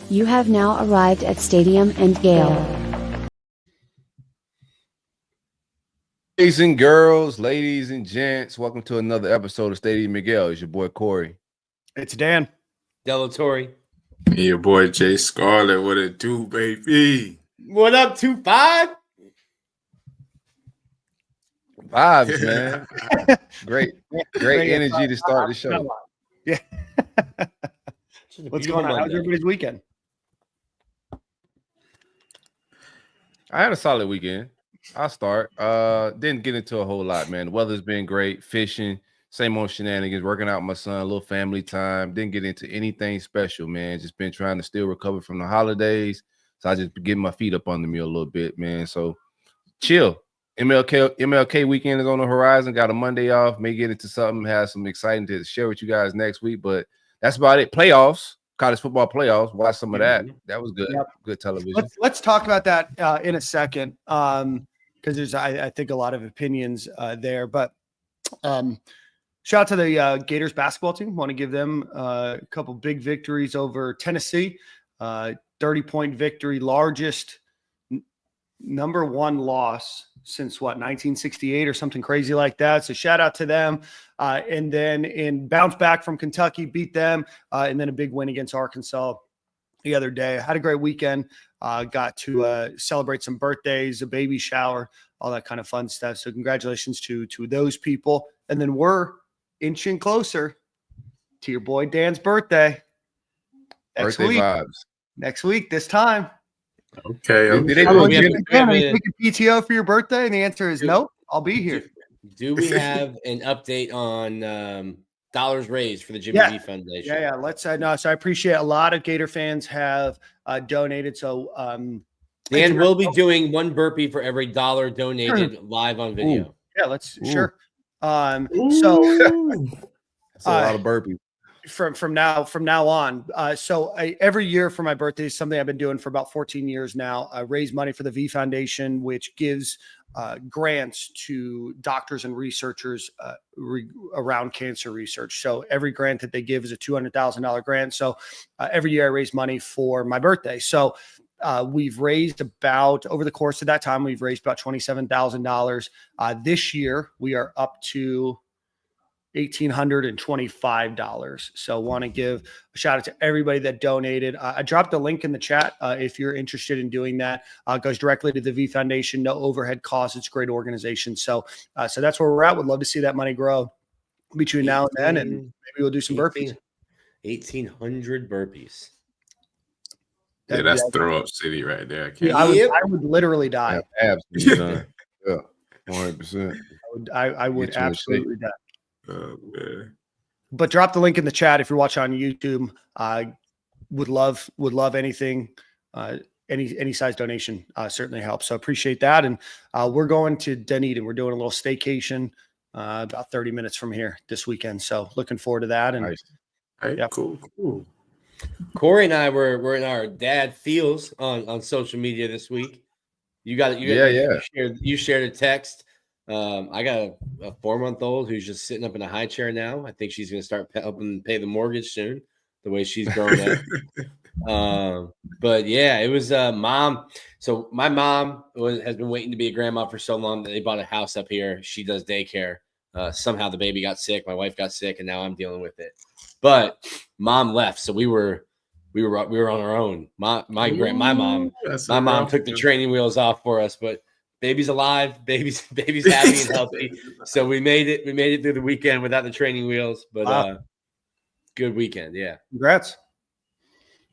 You have now arrived at Stadium and Gale. Boys and girls, ladies and gents, welcome to another episode of Stadium and Gale. It's your boy Corey. It's Dan. Delatorre. And your boy Jay Scarlett. What it do, baby? What up, 2-5? Vibes, man. Great energy to start the show. Yeah. What's going on? How's everybody's weekend? I had a solid weekend. I'll start. Didn't get into a whole lot, man. The weather's been great. Fishing, same old shenanigans, working out with my son, a little family time. Didn't get into anything special, man. Just been trying to still recover from the holidays. So I just getting my feet up under me a little bit, man. So chill. MLK weekend is on the horizon. Got a Monday off. May get into something, have some exciting to share with you guys next week. But that's about it. Playoffs. College football playoffs. Watch some of that. That was good. Yep. Good television. Let's talk about that in a second, because there's I think a lot of opinions there. But shout out to the Gators basketball team. Want to give them a couple big victories over Tennessee. 30-point victory, largest number one loss since 1968 or something crazy like that. So shout out to them. And then in bounce back from Kentucky, beat them. And then a big win against Arkansas the other day. Had a great weekend. Got to celebrate some birthdays, a baby shower, all that kind of fun stuff. So congratulations to those people. And then we're inching closer to your boy Dan's birthday. Birthday vibes. Next week, this time. Okay. Are you taking PTO for your birthday? And the answer is no. I'll be here. Do we have an update on dollars raised for the Jimmy V Foundation? Yeah. Let's no. So I appreciate a lot of Gator fans have donated. So Dan will be doing one burpee for every $1 donated live on video. Ooh. Yeah, sure. So that's a lot of burpees. From now on. So every year for my birthday is something I've been doing for about 14 years now. I raise money for the V Foundation, which gives grants to doctors and researchers around cancer research. So every grant that they give is a $200,000 grant. So every year I raise money for my birthday. So we've raised over the course of that time, we've raised about $27,000. This year we are up to $1,825. So want to give a shout out to everybody that donated. I dropped a link in the chat. If you're interested in doing that, it goes directly to the V Foundation. No overhead costs. It's a great organization. So that's where we're at. Would love to see that money grow between now and then. And maybe we'll do some burpees. 1,800 burpees. Yeah, that's throw up city right there. I would literally die. Absolutely. Yeah, 100%. I would absolutely die. Oh, man. But drop the link in the chat if you're watching on YouTube. Would love anything, any size donation certainly helps. So appreciate that. And we're going to Dunedin. We're doing a little staycation about 30 minutes from here this weekend. So looking forward to that. And nice. Hey, yeah. Cool. Corey and I were in our dad feels on social media this week. You shared a text. I got a 4-month-old who's just sitting up in a high chair now. I think she's going to start helping pay the mortgage soon, the way she's growing up. But yeah, it was mom. So my mom has been waiting to be a grandma for so long that they bought a house up here. She does daycare. Somehow the baby got sick. My wife got sick, and now I'm dealing with it. But mom left, so we were on our own. My mom took the training wheels off for us, but baby's alive, baby's happy and healthy. So we made it through the weekend without the training wheels, but good weekend. Yeah. Congrats.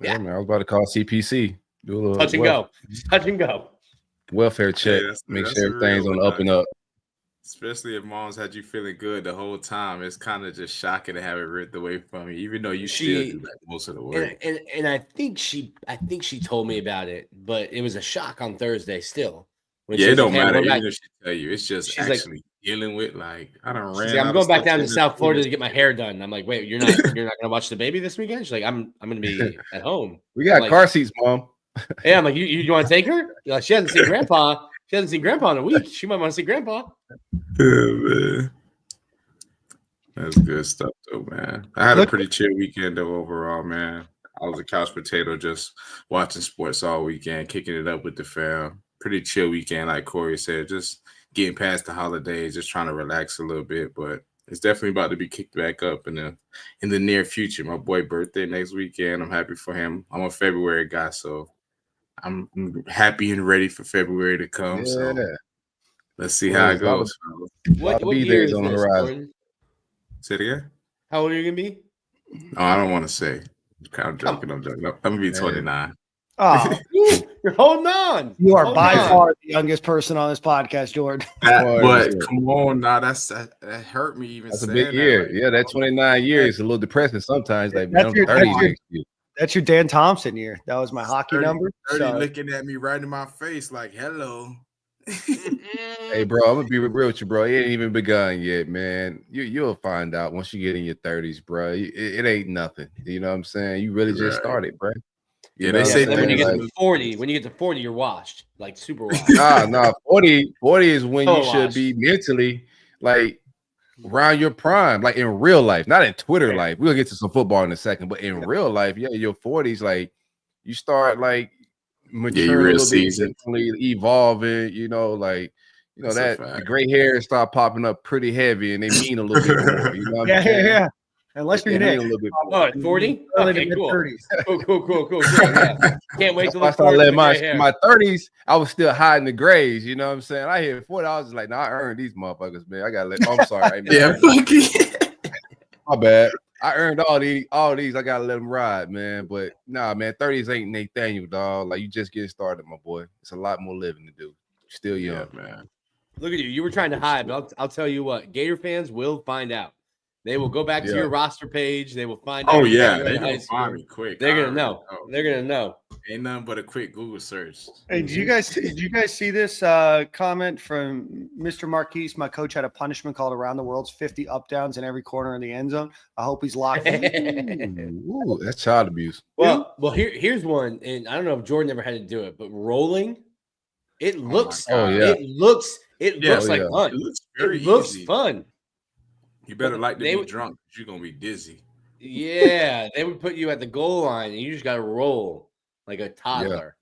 Yeah, man, I was about to call CPC. Do a little touch and go. Welfare check. Make sure everything's on the up and up. Especially if mom's had you feeling good the whole time. It's kind of just shocking to have it ripped away from you, even though you still do like most of the work. And I think she told me about it, but it was a shock on Thursday still. It don't matter. Even if she tell you, it's just actually dealing with I don't ran. I'm going back down to South Florida to get my hair done. I'm like, wait, you're not gonna watch the baby this weekend? She's like, I'm gonna be at home. We got car seats, Mom. Yeah, I'm like, you want to take her? Like, she hasn't seen Grandpa. She hasn't seen Grandpa in a week. She might want to see Grandpa. Yeah, man. That's good stuff, though, man. I had a pretty chill weekend, though, overall, man. I was a couch potato, just watching sports all weekend, kicking it up with the fam. Pretty chill weekend, like Corey said, just getting past the holidays, just trying to relax a little bit. But it's definitely about to be kicked back up in the near future. My boy birthday next weekend. I'm happy for him. I'm a February guy, so I'm happy and ready for February to come. Yeah. So let's see how it goes. What year is on the this, horizon. Jordan? Say it again. How old are you gonna be? Oh, I don't want to say. I'm joking. I'm gonna be 29. Oh, You're holding on. you are Hold by on. far the youngest person on this podcast, Jordan. But come on, now that hurt me even. That's a saying big year. Like, Yeah, that 29 years is a little depressing sometimes. Like, That's man, your- I'm 30 that's your- next year. That's your Dan Thompson year. That was my hockey 30 number. 30 So, looking at me right in my face like, hello. Hey, bro, I'm gonna be real with you, bro. It ain't even begun yet, man. You'll find out once you get in your 30s, bro. It ain't nothing. You know what I'm saying? You really just started, bro. Yeah, they know say what I'm Then when you saying? get to 40, you're washed, like super washed. Nah, 40 is when you should washed. be mentally like around your prime, like in real life, not in Twitter life. We'll get to some football in a second, but in real life, yeah, your 40s, like you start like maturing you're a real little bit, seasoned. evolving, like That's a that fact. the gray hairs start popping up pretty heavy and they mean a little bit more. You know what I'm yeah. saying? Unless you're They mean Nick. a little bit Oh, more. at 40? Early Okay, to cool. mid-30s. Cool. Yeah. Can't wait That's to why I look started forward to letting the gray hair. my 30s. I was still hiding the grays. You know what I'm saying? I hit 40. I was just like, I earned these motherfuckers, man. I gotta let. I'm sorry, man. Yeah, fuck it. My bad. I earned all these. I gotta let them ride, man. But nah, man, 30s ain't Nathaniel, dog. Like you just getting started, my boy. It's a lot more living to do. You're still young, man. Look at you. You were trying to hide, but I'll tell you what. Gator fans will find out. They will go back to your roster page. They will find out. Oh you yeah, were they're in high gonna school. find me quick. They're gonna know. They're gonna know. Ain't nothing but a quick Google search. Hey, did you guys see this comment from Mr. Marquise? My coach had a punishment called Around the World's 50 up downs in every corner in the end zone. I hope he's locked in. Ooh, that's child abuse. Well, here's one, and I don't know if Jordan ever had to do it, but rolling, it looks, God. it looks like fun. It looks very easy. Fun. You better like to They be would- drunk. You're gonna be dizzy. Yeah, they would put you at the goal line, and you just got to roll like a toddler,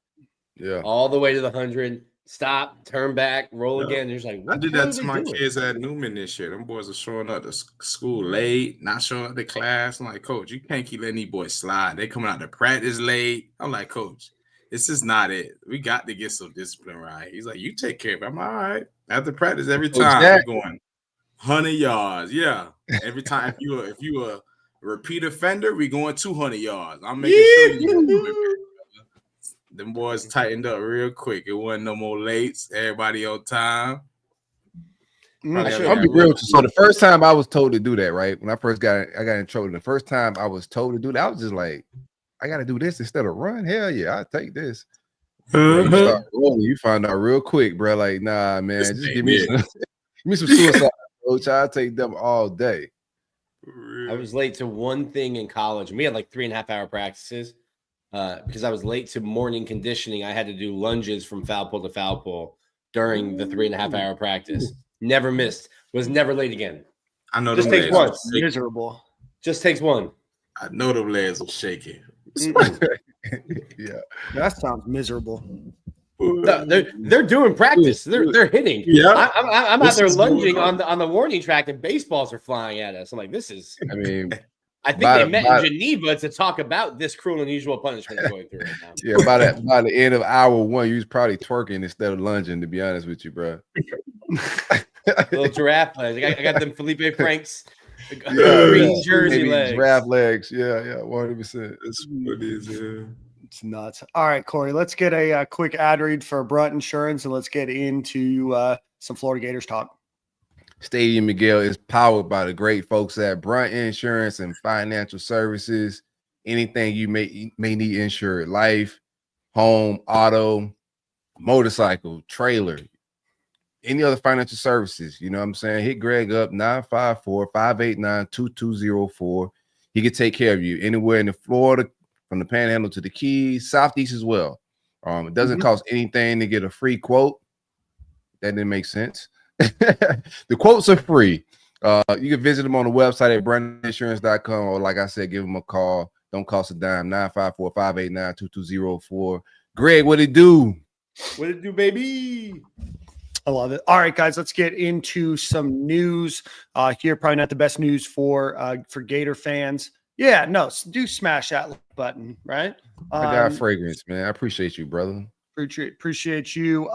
Yeah. all the way to the 100. Stop, turn back, roll again. You're just like, I what did the hell that are to they my doing? kids at Newman this year. Them boys are showing up to school late, not showing up to class. I'm like, Coach, you can't keep letting these boys slide. They coming out to practice late. I'm like, Coach, this is not it. We got to get some discipline right. He's like, you take care of it. I'm all right. After practice every time, Exactly. we're going 100 yards. Yeah. Every time if you a repeat offender, we going 200 yards. I'm making sure you do it. Them boys tightened up real quick. It wasn't no more lates. Everybody on time. I'll be real with you. So the first time I was told to do that, right? When I got in trouble, the first time I was told to do that, I was just like, I got to do this instead of run. Hell yeah, I'll take this. You start rolling, you find out real quick, bro. Like, nah, man, just give me some suicide, coach. I'll take them all day. I was late to one thing in college, and we had like 3.5 hour practices because I was late to morning conditioning. I had to do lunges from foul pole to foul pole during the 3.5 hour practice. Never missed. Was never late again. I know just them takes legs one. Miserable. Just takes one. I know them legs will shake it. Yeah, that sounds miserable. No, they're doing practice. They're hitting. Yeah, I'm out there lunging on the warning track, and baseballs are flying at us. I'm like, this is. I mean, I think they met in Geneva to talk about this cruel and unusual punishment I'm going through right now. Yeah, by the end of hour one, you was probably twerking instead of lunging. To be honest with you, bro. Little giraffe legs. I got them Felipe Franks green jersey maybe legs. Giraffe legs. Yeah, 100%. That's what it is. Yeah. It's nuts. All right, Corey, let's get a quick ad read for Brunt Insurance, and let's get into some Florida Gators talk. Stadium and Gale is powered by the great folks at Brunt Insurance and Financial Services. Anything you may need insured: life, home, auto, motorcycle, trailer, any other financial services. You know what I'm saying? Hit Greg up, 954-589-2204. He can take care of you anywhere in the Florida, from the Panhandle to the Keys, Southeast as well. It doesn't cost anything to get a free quote. That didn't make sense. The quotes are free. You can visit them on the website at bruntinsurance.com, or like I said, give them a call. Don't cost a dime. 954-589-2204. Greg, what it do? What it do, baby? I love it. All right, guys, let's get into some news here. Probably not the best news for Gator fans. Yeah, no, do smash that like button, right? I got fragrance, man. I appreciate you, brother. Appreciate you.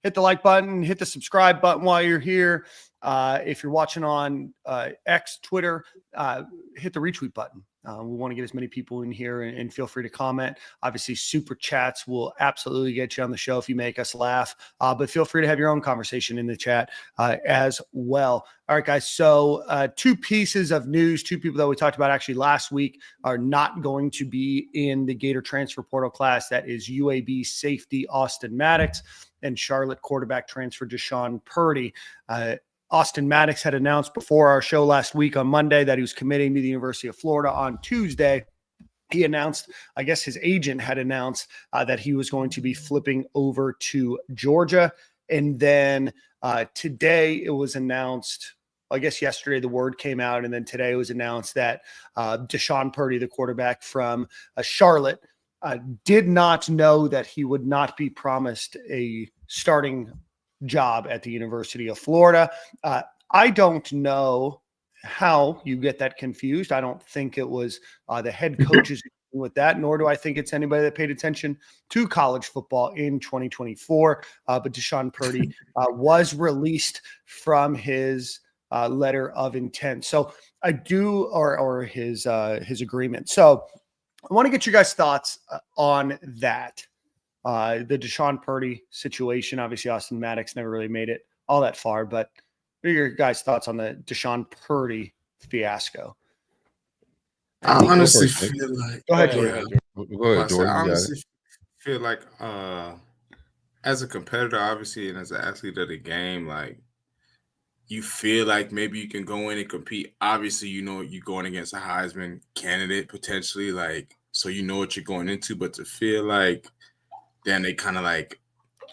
Hit the like button, hit the subscribe button while you're here. If you're watching on X, Twitter, hit the retweet button. We want to get as many people in here and feel free to comment. Obviously, super chats will absolutely get you on the show if you make us laugh. But feel free to have your own conversation in the chat as well. All right, guys. So 2 pieces of news, 2 people that we talked about actually last week are not going to be in the Gator transfer portal class. That is UAB safety Austin Maddox and Charlotte quarterback transfer Deshaun Purdy. Austin Maddox had announced before our show last week on Monday that he was committing to the University of Florida. On Tuesday, he announced, I guess his agent had announced that he was going to be flipping over to Georgia. And then today it was announced, I guess yesterday the word came out, and then today it was announced that Deshaun Purdy, the quarterback from Charlotte, did not know that he would not be promised a starting job at the University of Florida. I don't know how you get that confused. I don't think it was the head coaches with that, nor do I think it's anybody that paid attention to college football in 2024. But Deshaun Purdy was released from his letter of intent. So I do, or his agreement. So I want to get you guys' thoughts on that. The Deshaun Purdy situation. Obviously, Austin Maddox never really made it all that far, but what are your guys' thoughts on the Deshaun Purdy fiasco? I honestly feel like. Go ahead, Jordan. I honestly feel like, as a competitor, obviously, and as an athlete of the game, like, you feel like maybe you can go in and compete. Obviously, you know you're going against a Heisman candidate potentially, like, so you know what you're going into. But to feel like then they kind of like,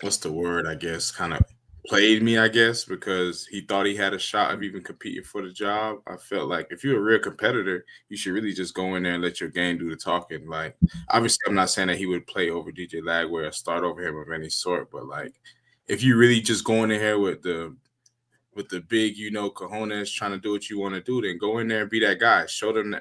what's the word, I guess, kind of played me, I guess, because he thought he had a shot of even competing for the job. I felt like if you're a real competitor, you should really just go in there and let your game do the talking. Like, obviously, I'm not saying that he would play over DJ Lagware or start over him of any sort, but like, if you really just going in here with the big, cojones trying to do what you want to do, then go in there and be that guy. Show them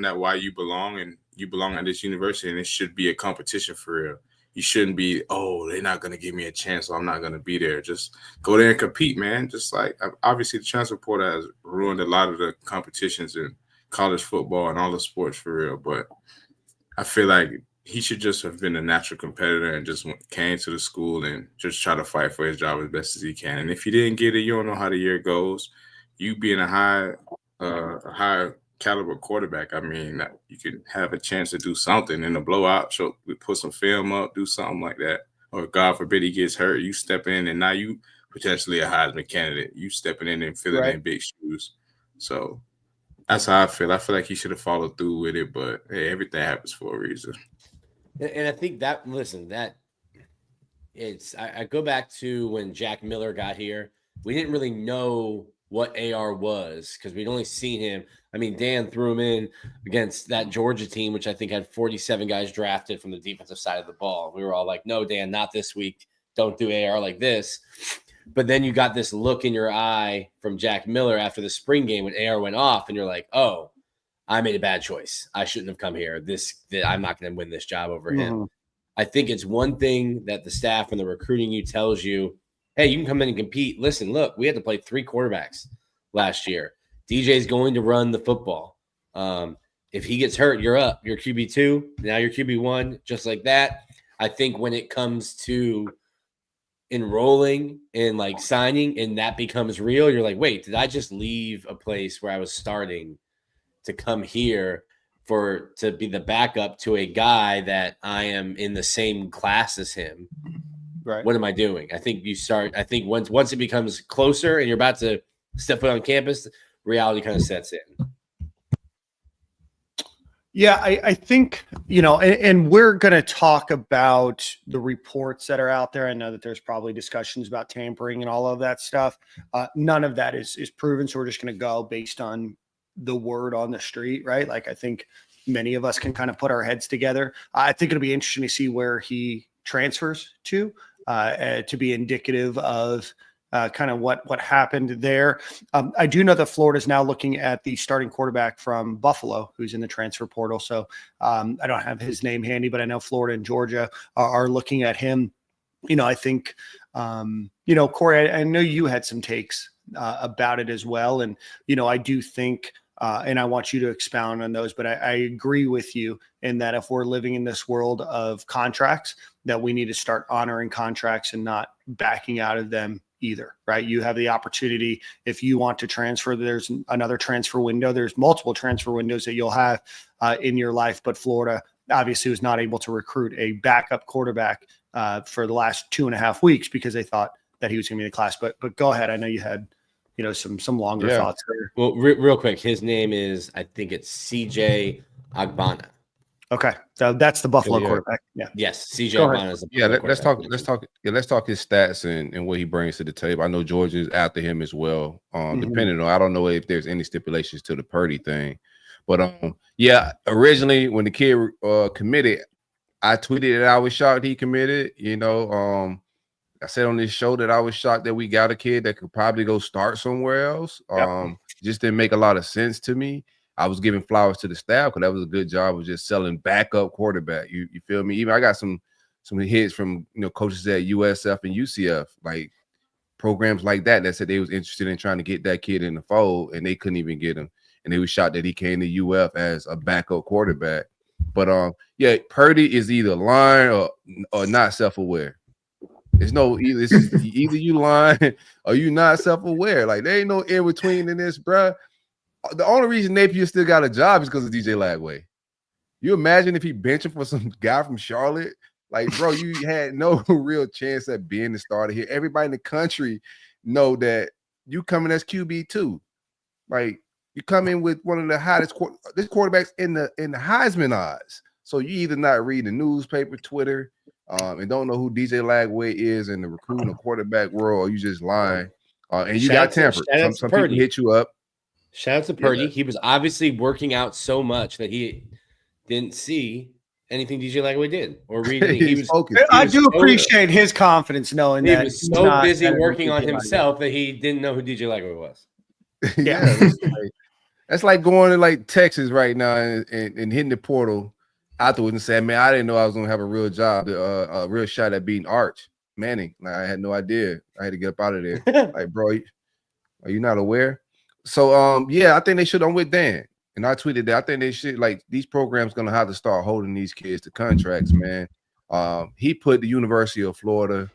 that why you belong, and you belong at this university, and it should be a competition for real. You shouldn't be, they're not going to give me a chance, so I'm not going to be there. Just go there and compete, man. Just like, obviously, the transfer portal has ruined a lot of the competitions in college football and all the sports for real. But I feel like he should just have been a natural competitor and just came to the school and just try to fight for his job as best as he can. And if you didn't get it, you don't know how the year goes. You being a high caliber quarterback, I mean, you could have a chance to do something in a blowout, put some film up, do something like that. Or God forbid he gets hurt, you step in and now you potentially a Heisman candidate. You stepping in and filling in big shoes. So that's how I feel. I feel like he should have followed through with it, but hey, everything happens for a reason. And I think I go back to when Jack Miller got here. We didn't really know what AR was because we'd only seen him. I mean, Dan threw him in against that Georgia team, which I think had 47 guys drafted from the defensive side of the ball. We were all like, no, Dan, not this week. Don't do AR like this. But then you got this look in your eye from Jack Miller after the spring game when AR went off, and you're like, oh, I made a bad choice. I shouldn't have come here. I'm not going to win this job over him. I think it's one thing that the staff and the recruiting you tells you, hey, you can come in and compete. Listen, look, we had to play 3 quarterbacks last year. DJ's going to run the football. If he gets hurt, you're up. You're QB2. Now you're QB1, just like that. I think when it comes to enrolling and like signing and that becomes real, you're like, wait, did I just leave a place where I was starting to come here to be the backup to a guy that I am in the same class as him? Right. What am I doing? I think once it becomes closer and you're about to step foot on campus, reality kind of sets in. Yeah, I think, and we're going to talk about the reports that are out there. I know that there's probably discussions about tampering and all of that stuff. None of that is proven. So we're just going to go based on the word on the street, right? Like, I think, many of us can kind of put our heads together. I think it'll be interesting to see where he transfers to be indicative of kind of what happened there. I do know that Florida is now looking at the starting quarterback from Buffalo, who's in the transfer portal. So I don't have his name handy, but I know Florida and Georgia are looking at him. I think, Corey, I know you had some takes about it as well. And, I do think, and I want you to expound on those, but I agree with you in that if we're living in this world of contracts, that we need to start honoring contracts and not backing out of them either, right? You have the opportunity, if you want to transfer, there's another transfer window. There's multiple transfer windows that you'll have in your life, but Florida obviously was not able to recruit a backup quarterback for the last 2.5 weeks because they thought that he was going to be in the class. But go ahead. I know you had, some longer thoughts there. Well, real quick, his name is, I think it's CJ Agbana. Okay, so that's the Buffalo quarterback. Yeah. Yes, CJ Agbana is the Buffalo let's talk his stats and what he brings to the table. I know Georgia's after him as well. Depending on, I don't know if there's any stipulations to the Purdy thing, but originally when the kid committed, I tweeted that I was shocked he committed. I said on this show that I was shocked that we got a kid that could probably go start somewhere else. Just didn't make a lot of sense to me. I was giving flowers to the staff because that was a good job of just selling backup quarterback. You feel me? Even I got some hits from coaches at USF and UCF, like programs like that said they was interested in trying to get that kid in the fold, and they couldn't even get him. And they was shocked that he came to UF as a backup quarterback. But Purdy is either lying or not self-aware. It's either you lying or you not self-aware. Like there ain't no in between in this, bruh. The only reason Napier still got a job is because of DJ Lagway. You imagine if he benching for some guy from Charlotte? Like, bro, you had no real chance at being the starter here. Everybody in the country know that you coming as QB too. Like you come in with one of the hottest quarterbacks in the Heisman odds. So you either not reading the newspaper, Twitter, and don't know who DJ Lagway is in the recruiting or quarterback world, or you just lying. And you got tampered. Some people hit you up. Shout out to Purdy. Yeah. He was obviously working out so much that he didn't see anything DJ Lagway did or read. I do appreciate his confidence knowing that he was so busy working on himself that he didn't know who DJ Lagway was. That's like going to like Texas right now and hitting the portal afterwards and saying, man, I didn't know I was going to have a real job, a real shot at beating Arch Manning. Like, I had no idea. I had to get up out of there. Like, bro, are you not aware? So, I think they should. I'm with Dan. And I tweeted that. I think they should, like, these programs going to have to start holding these kids to contracts, man. He put the University of Florida.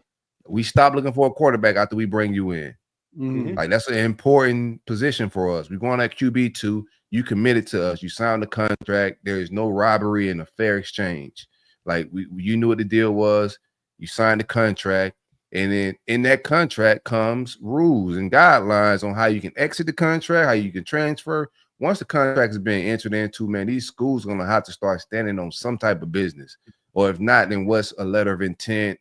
We stopped looking for a quarterback after we bring you in. Mm-hmm. Like, that's an important position for us. We're going at QB2. You committed to us. You signed the contract. There is no robbery and a fair exchange. Like, you knew what the deal was. You signed the contract. And then in that contract comes rules and guidelines on how you can exit the contract, how you can transfer. Once the contract is being entered into, man, these schools are going to have to start standing on some type of business. Or if not, then what's a letter of intent,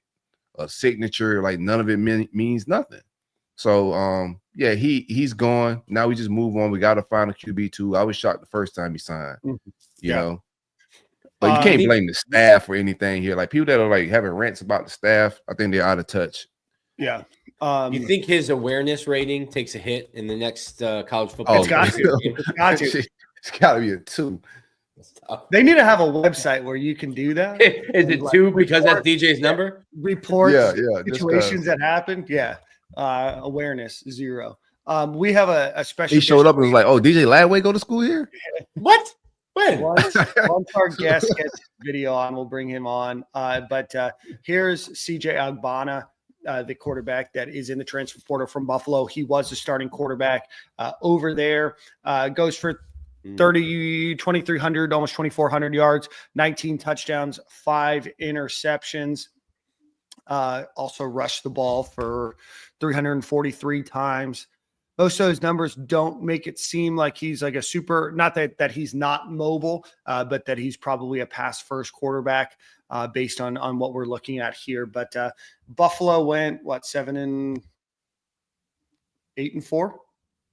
a signature? Like, none of it means nothing. So, he's gone. Now we just move on. We got to find a QB2. I was shocked the first time he signed, you know. But you can't blame the staff for anything here. Like, people that are, like, having rants about the staff, I think they're out of touch. Yeah. You think his awareness rating takes a hit in the next college football? It's got to. It's got to be a 2. They need to have a website where you can do that. Is it 2 because that's DJ's number? Reports, situations that happened. Yeah. Awareness 0. We have a special. He showed up and was like, "Oh, DJ Lagway go to school here?" What? When? Once our guest gets video on, we'll bring him on. But here's CJ Agbana, the quarterback that is in the transfer portal from Buffalo. He was the starting quarterback over there. Goes for 2,300, almost 2,400 yards, 19 touchdowns, 5 interceptions. Also rushed the ball for 343 times. Most of those numbers don't make it seem like he's like a super, not that he's not mobile, but that he's probably a pass first quarterback based on what we're looking at here. But Buffalo went 7-8-4.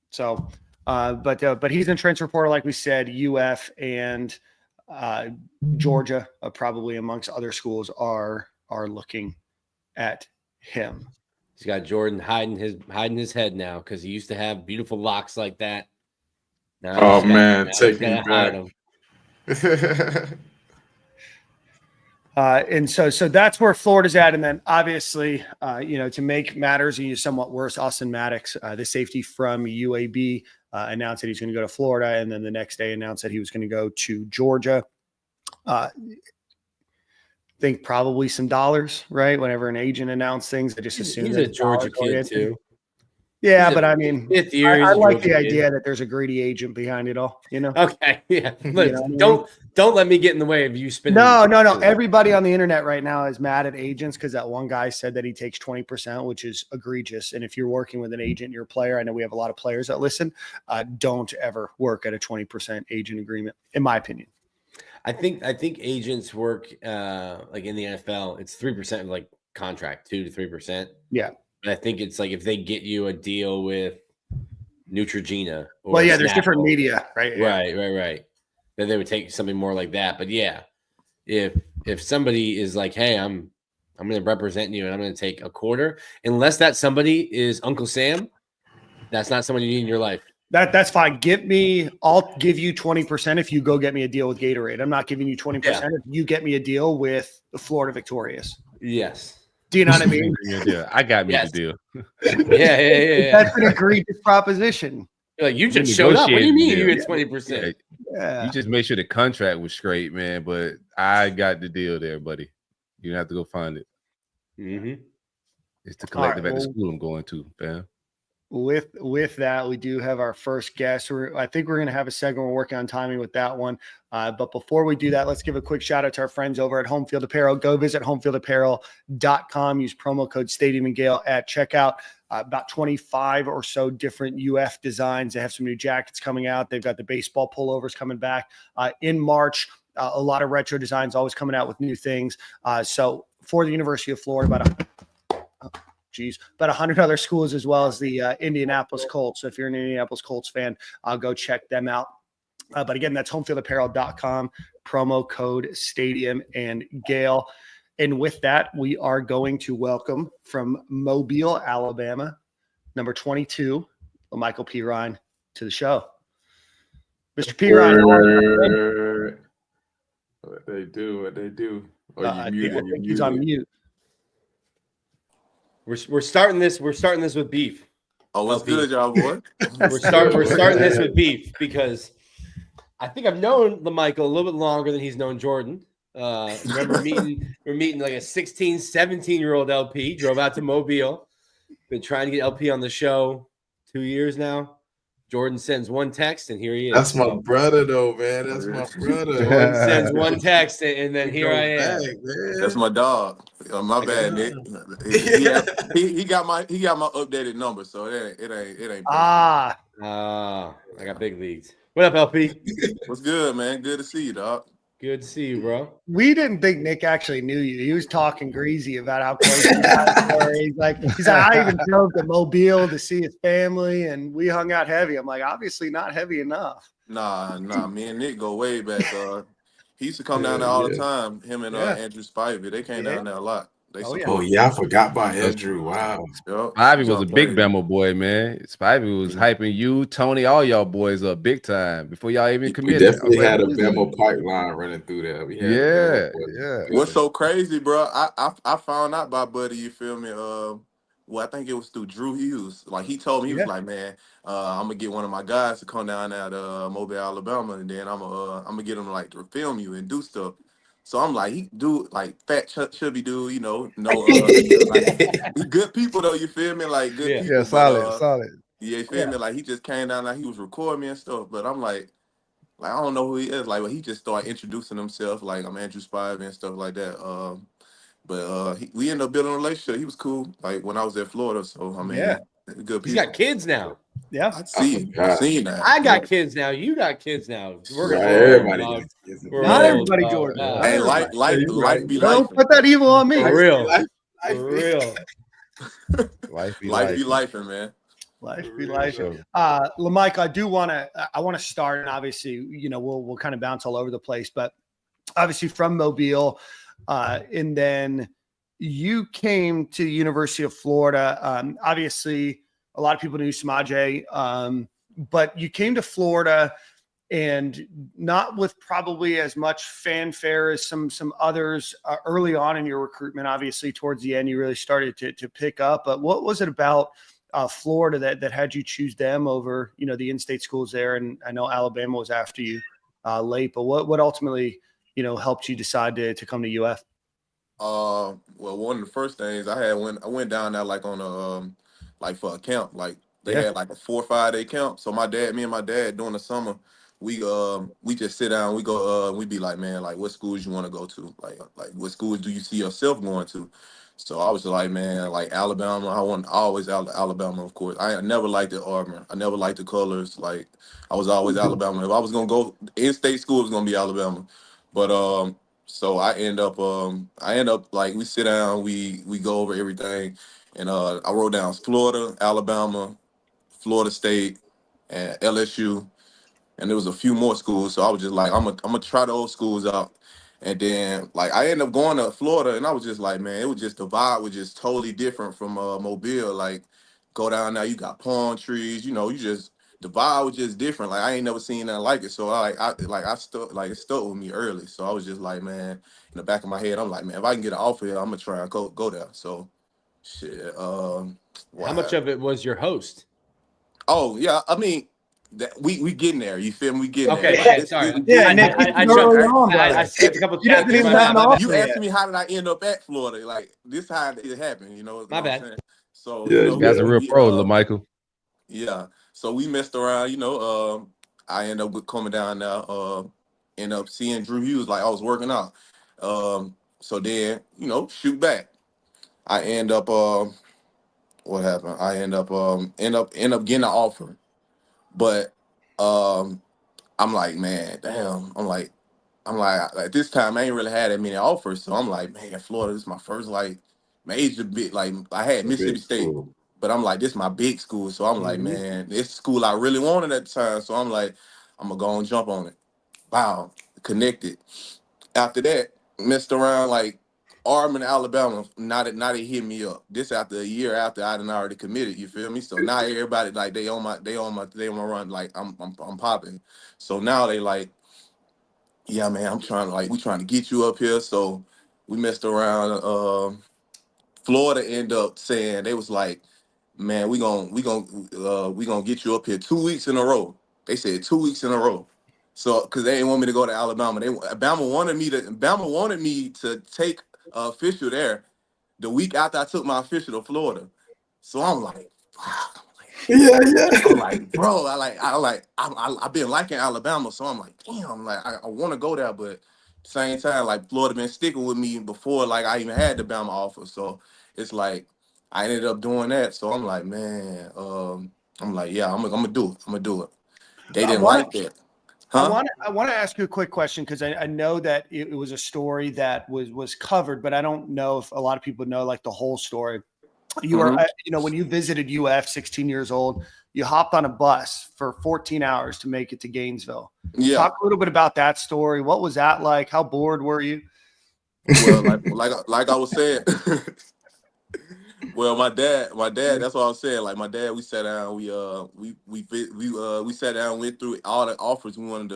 So, but he's in transfer portal, like we said, UF and Georgia, probably amongst other schools, are looking at him. He's got Jordan hiding his head now because he used to have beautiful locks like that. Take me back. And so that's where Florida's at. And then obviously, to make matters somewhat worse, Austin Maddox, the safety from UAB, announced that he's going to go to Florida. And then the next day announced that he was going to go to Georgia. Think probably some dollars, right? Whenever an agent announced things, I just assume he's a Georgia kid too. Yeah, but I mean, I like the idea kid. that there's a greedy agent behind it all, Okay, yeah. Don't let me get in the way of you spending. No. Everybody on the internet right now is mad at agents because that one guy said that he takes 20%, which is egregious. And if you're working with an agent, you're a player. I know we have a lot of players that listen. Don't ever work at a 20% agent agreement, in my opinion. I think agents work like in the NFL. It's 3% of like contract, 2 to 3%. Yeah. But I think it's like if they get you a deal with Neutrogena. There's different media, right? Right. Then they would take something more like that. But yeah, if somebody is like, hey, I'm going to represent you and I'm going to take a quarter, unless that somebody is Uncle Sam, that's not someone you need in your life. That's fine. I'll give you 20% if you go get me a deal with Gatorade. I'm not giving you 20% if you get me a deal with the Florida Victorious. Yes. Do you know what I mean? I got me the deal. Yeah. That's an egregious proposition. You're like, you just showed up. What do you mean you get 20%? Yeah. You just made sure the contract was straight, man. But I got the deal there, buddy. You don't have to go find it. Mm-hmm. It's the collective at the school I'm going to, fam. With that, we do have our first guest. I think we're going to have a segment. We're working on timing with that one. But before we do that, let's give a quick shout out to our friends over at HomeField Apparel. Go visit HomeFieldApparel.com. Use promo code Stadium and Gale at checkout. About 25 or so different UF designs. They have some new jackets coming out. They've got the baseball pullovers coming back in March. A lot of retro designs always coming out with new things. So for the University of Florida, about 100 other schools, as well as the Indianapolis Colts. So if you're an Indianapolis Colts fan, go check them out. But again, that's HomeFieldApparel.com, promo code Stadium and Gale. And with that, we are going to welcome from Mobile, Alabama, number 22, La'Mical Perine, to the show. Mr. Perine. What they do. He's on mute. We're starting this with beef. Oh, what's good, y'all, boy? We're starting this with beef because I think I've known La'Mical a little bit longer than he's known Jordan. Remember we're meeting like a 16, 17-year-old LP, drove out to Mobile. Been trying to get LP on the show 2 years now. Jordan sends one text, and here he is. That's my brother, though, man. That's my brother. Jordan sends one text, and then here I am. That's my dog. My bad, Nick. He got my updated number, so it ain't. I got big leads. What up, LP? What's good, man? Good to see you, dog. Good to see you, bro. We didn't think Nick actually knew you. He was talking greasy about how close he was. He's like, I even drove to Mobile to see his family, and we hung out heavy. I'm like, obviously not heavy enough. Nah. Me and Nick go way back. He used to come down there all the time. Him and Andrew Spivey, they came down there a lot. I forgot about Andrew. Wow. Spivey was a big Bama boy, man. Spivey was hyping you, Tony, all y'all boys up big time before y'all even committed. We definitely had a Bama pipeline running through there. Yeah. What's so crazy, bro? I found out by Buddy, you feel me? I think it was through Drew Hughes. Like he told me, he was like, man, I'm gonna get one of my guys to come down there to Mobile, Alabama, and then I'm gonna get him like to film you and do stuff. So I'm like, he do like fat chubby dude, like, good people though. You feel me? Like good people. Yeah, solid. Yeah, you feel me? Like he just came down there, he was recording me and stuff. But I'm like I don't know who he is. Like, he just started introducing himself, like I'm Andrew Spivey and stuff like that. We ended up building a relationship. He was cool. Like when I was at Florida, so I mean, good people. He's got kids now. Yeah, I've seen that. I got kids now. You got kids now. Everybody. Not everybody, Jordan. Hey, life be life. Don't put that evil on me. For real. Life be life, man. Life be life. La'Mical, I want to start, and obviously, we'll kind of bounce all over the place, but obviously from Mobile, and then you came to the University of Florida. Obviously, a lot of people knew Samaje, but you came to Florida and not with probably as much fanfare as some others early on in your recruitment. Obviously, towards the end, you really started to pick up. But what was it about Florida that had you choose them over, the in-state schools there? And I know Alabama was after you late, but what ultimately, helped you decide to come to UF? Well, one of the first things I went down there like on a for a camp. Like they had like a 4 or 5 day camp. So me and my dad during the summer, we just sit down, we go we be like, man, like what schools you want to go to? Like what schools do you see yourself going to? So I was like, man, like Alabama. Always Alabama, of course. I never liked the Auburn. I never liked the colors. Like I was always Alabama. If I was gonna go in-state school, it was gonna be Alabama. But so I end up like we sit down, we go over everything, and I wrote down Florida, Alabama, Florida State, and LSU, and there was a few more schools. So I was just like, I'm gonna try those schools out. And then, like, I ended up going to Florida, and I was just like, man, it was just the vibe was just totally different from Mobile. Like, go down there, you got palm trees, the vibe was just different. Like, I ain't never seen nothing like it. So it stuck with me early. So I was just like, man, in the back of my head, I'm like, man, if I can get an offer here, I'm gonna try and go there. So, shit. How much of it was your host? Oh yeah, I mean. We getting there. You feel me? We getting there. Okay, sorry. I skipped a couple chapters. You asked me how did I end up at Florida? Like this how it happened. My bad. So you guys are real pro, La'Mical. Yeah. So we messed around. I ended up coming down there. End up seeing Drew Hughes. Like I was working out. So then shoot back. I end up. What happened? I end up getting an offer. But I'm like, man, damn. I'm like, this time I ain't really had that many offers. So I'm like, man, Florida, this is my first major big. Like I had Mississippi State, but I'm like, this is my big school. So I'm like, man, this school I really wanted at the time. So I'm like, I'm gonna go and jump on it. Wow, connected. After that, messed around like Auburn, Alabama, not it hit me up. This after a year after I done already committed, you feel me? So now everybody like they on my run, like I'm popping. So now they like, yeah, man, we trying to get you up here. So we messed around. Florida ended up saying they was like, man, we gonna get you up here 2 weeks in a row. They said 2 weeks in a row. So because they didn't want me to go to Alabama, Bama wanted me to take official there the week after I took my official to Florida. So I'm like, wow. I'm like, bro, I've been liking Alabama, so I'm like, damn, like I want to go there, but same time, like Florida been sticking with me before, like I even had the Bama offer. So it's like I ended up doing that. So I'm like, man, I'm like, yeah, I'm gonna do it. They didn't like that. Huh? I want to ask you a quick question because I know that it was a story that was covered, but I don't know if a lot of people know like the whole story. You were, when you visited UF, 16 years old, you hopped on a bus for 14 hours to make it to Gainesville. Yeah. Talk a little bit about that story. What was that like? How bored were you? Well, like I was saying. Well, my dad, that's what I was saying. Like my dad, we sat down, we sat down, went through all the offers we wanted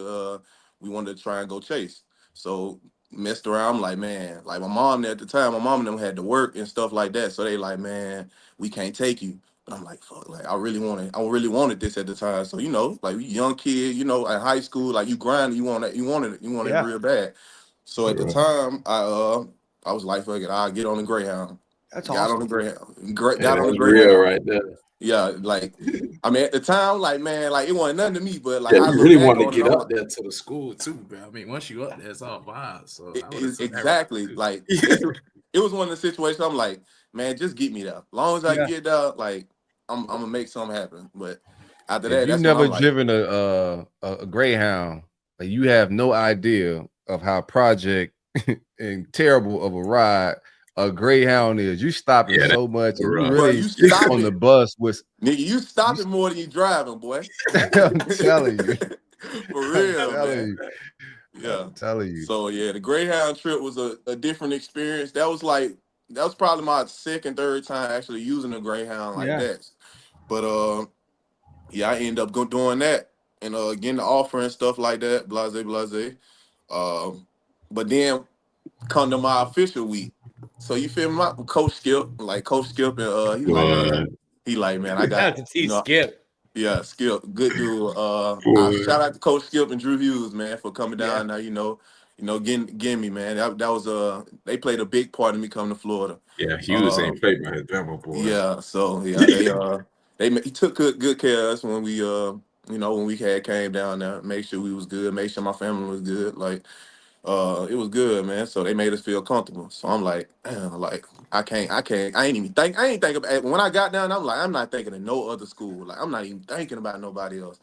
to try and go chase. So messed around. I'm like, man, like my mom at the time, and them had to work and stuff like that. So they like, man, we can't take you. But I'm like, fuck, like I really wanted this at the time. So like we young kid, in high school, like you grind, you wanted it real bad. So at the time, I was like, fuck it, I'll get on the Greyhound. That's got awesome. on the Greyhound. Got on the Greyhound Greyhound right there. Yeah, like I mean, at the time, like man, like it wasn't nothing to me, but like I really wanted to get up there to the school too, bro. I mean, once you up there, it's all vibes. So exactly, like it was one of the situations. I'm like, man, just get me there. As long as I get there, like I'm gonna make something happen. But after that, you've never driven a Greyhound, like you have no idea of how project and terrible of a ride a Greyhound is. You stopping so much, and you Bro, really you stopping on the bus with nigga. You stopping more than you driving, boy. I'm telling you. For real, I'm telling man. you. Yeah. I'm telling you. So yeah, the Greyhound trip was a different experience. That was probably my second, third time actually using a Greyhound like that. But yeah, I ended up doing that and getting the offer and stuff like that. Blase, blase. But then come to my official week. So you feel me? Coach Skip, and he like, man, I got Skip. Yeah, Skip, good dude. I shout out to Coach Skip and Drew Hughes, man, for coming down there. Getting me, man. That was they played a big part in me coming to Florida. Yeah, Hughes ain't played by his Bama boy. Yeah, so he took good care of us when we when we came down there. Made sure we was good. Made sure my family was good. Like it was good, man. So they made us feel comfortable. So I'm like, like I ain't thinking about when I got down. I'm like, I'm not thinking of no other school. Like I'm not even thinking about nobody else.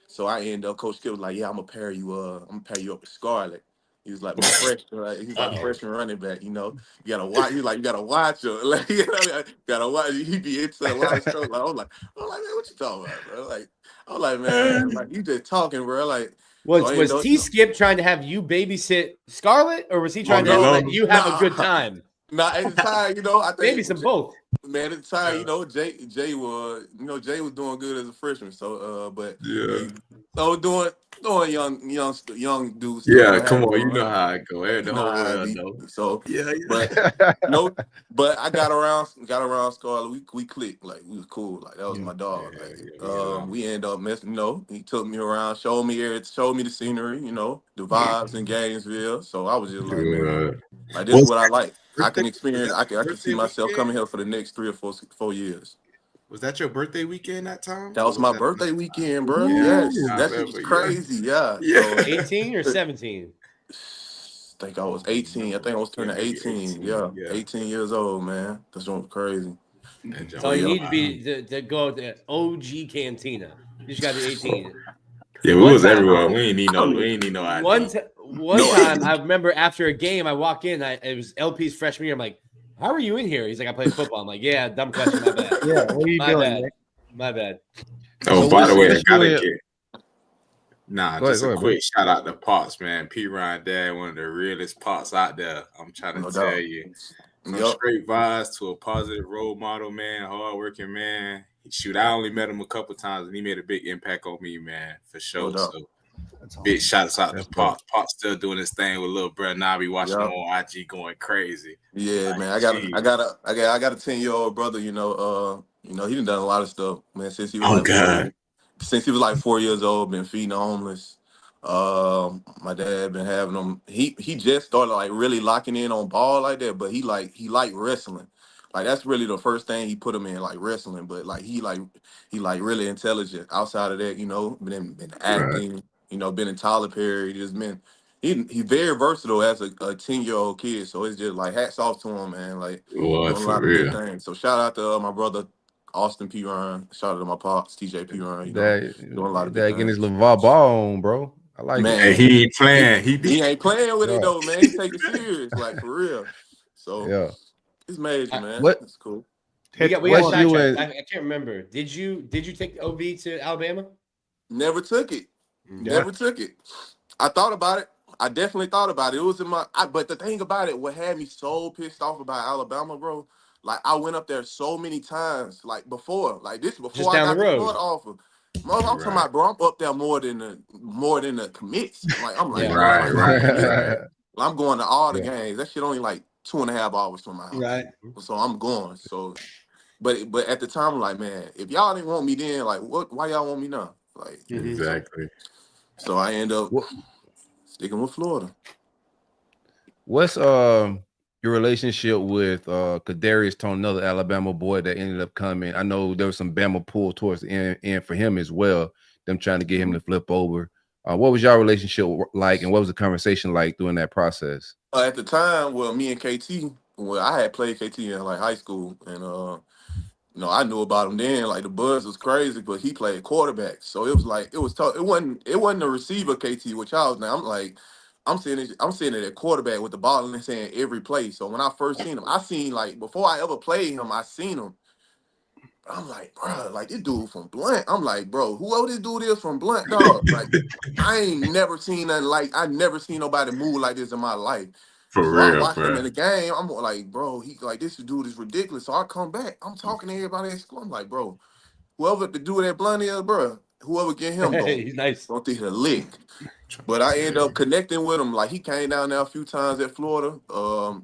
So I ended up. Coach Skip was like, yeah, I'm gonna pair you up with Scarlett. He was like my freshman, right? He's like freshman running back. You gotta watch. He's like, you gotta watch her. Like, gotta watch. He be into a lot of stuff. Like, I'm like, man, what you talking about, bro? Like, I'm like, man, like you just talking, bro. Like. Was T Skip trying to have you babysit Scarlett, or was he trying to let you have a good time? Nah, at the time, I think maybe some both. Man, at the time, Jay was, Jay was doing good as a freshman. So, but so doing young dudes. Yeah, come on, you know how I go. The whole world know. So but I got around Scarlett. We clicked, like we was cool. Like that was my dog. We ended up messing. He took me around, showed me the scenery. The vibes in Gainesville. So I was just like, man, like this is what I like. I can experience. I can see myself coming here for the next 3 or 4 years. Was that your birthday weekend that time? That was my birthday weekend, bro. Yes, that shit was crazy. Yeah. So, 18 or 17? I think I was 18. I think I was turning 18. Yeah, 18 years old, man. That's what crazy. So you need to be to go to OG Cantina. You just got to be 18. Yeah, we was everywhere. We ain't need no ID. One time, I remember after a game, I walk in. It was LP's freshman year. I'm like, "How are you in here?" He's like, "I play football." I'm like, "Yeah, dumb question. My bad." Yeah, what are you doing? Bad. My bad. Oh, So by the way, I gotta ahead. get. Just a quick shout out to Pops, man. Perine dad, one of the realest Pops out there. I'm trying to tell you. From straight vibes to a positive role model, man, hardworking man. Shoot, I only met him a couple times, and he made a big impact on me, man, for sure. So, big shouts out to Pops. Pops still doing his thing with little brother. Now I be watching him on IG going crazy. Yeah, like, man. I got a 10-year-old brother. He done a lot of stuff, man. Since he was like 4 years old, been feeding the homeless. My dad been having him. He just started like really locking in on ball like that, but he liked wrestling. Like that's really the first thing he put him in, like wrestling. But like he really intelligent. Outside of that, been acting. Been in Tyler Perry. Just been he very versatile as a 10-year-old kid. So it's just like hats off to him, man. Like doing a lot of good things. So shout out to my brother Austin Perine. Shout out to my pops TJ Perine. Doing a lot of good things. Getting his LeVar ball on, bro. I like man, it. He ain't playing. He ain't playing with it though, man. He take it serious, like for real. So it's major, man. That's cool. We got I can't remember. Did you take the OV to Alabama? Never took it. Never took it. I thought about it. I definitely thought about it. It was in my. But the thing about it, what had me so pissed off about Alabama, bro. Like I went up there so many times, like before, like this before just I down got the road. The Florida offer. I'm talking about, bro. I'm up there more than the commits. Like I'm like, right. I'm going to all the games. That shit only like 2.5 hours from my house. Right. So I'm going. So, but at the time, I'm like, man, if y'all didn't want me then, like, why y'all want me now? Like, exactly. So I end up sticking with Florida. What's your relationship with Kadarius Toney, another Alabama boy that ended up coming? I know there was some Bama pull towards the end for him as well. Them trying to get him to flip over. What was your relationship like, and what was the conversation like during that process? At the time, me and KT, I had played KT in like high school, and I knew about him then. Like the buzz was crazy, but he played quarterback, so it was tough. It wasn't a receiver KT, which I was now. I'm like, I'm sitting at quarterback with the ball in his hand every play. So when I first seen him, I seen like before I ever played him, I seen him. I'm like, bro, like this dude from Blunt. I'm like, bro, whoever this dude is from Blunt, dog. Like, I ain't never seen nothing like. I never seen nobody move like this in my life. For So I real, watched him bro. in the game. I'm like, bro, he like this dude is ridiculous. So I come back. I'm talking to everybody at school. I'm like, bro, whoever the dude at Blunt is, bro, whoever get him, He's nice. don't think he'll lick. But I ended up connecting with him. Like he came down there a few times at Florida,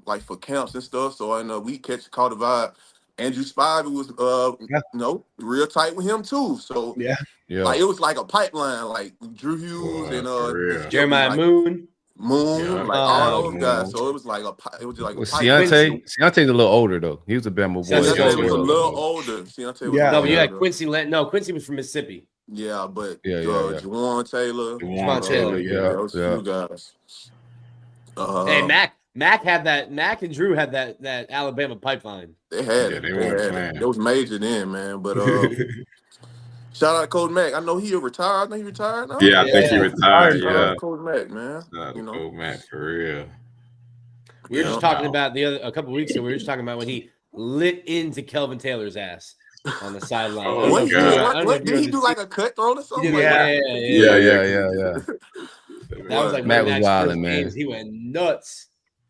like for camps and stuff. So I know we caught the vibe. Andrew Spivey was real tight with him too. So Yeah. like it was like a pipeline, like Drew Hughes and Jeremiah like, Moon, like all those guys. So it was like a pipeline. Ciante's a little older though. He was a Bama boy. Ciante was a little older. Ciante was no, but you had Quincy. Quincy was from Mississippi. Yeah, but Juwan Taylor, those few guys. Hey, Mack had that. Mack and Drew had that Alabama pipeline. They had it. It was major then, man. But shout out to Coach Mack. I know he retired. I think he retired now. Yeah, I think he retired. Shout out to Coach Mack, man. Coach Mack for real. We were just talking about a couple weeks ago. We were just talking about when he lit into Kelvin Taylor's ass on the sideline. What did he do? Like a cutthroat or something? Yeah. That was like Matt was wilding, man. He went nuts.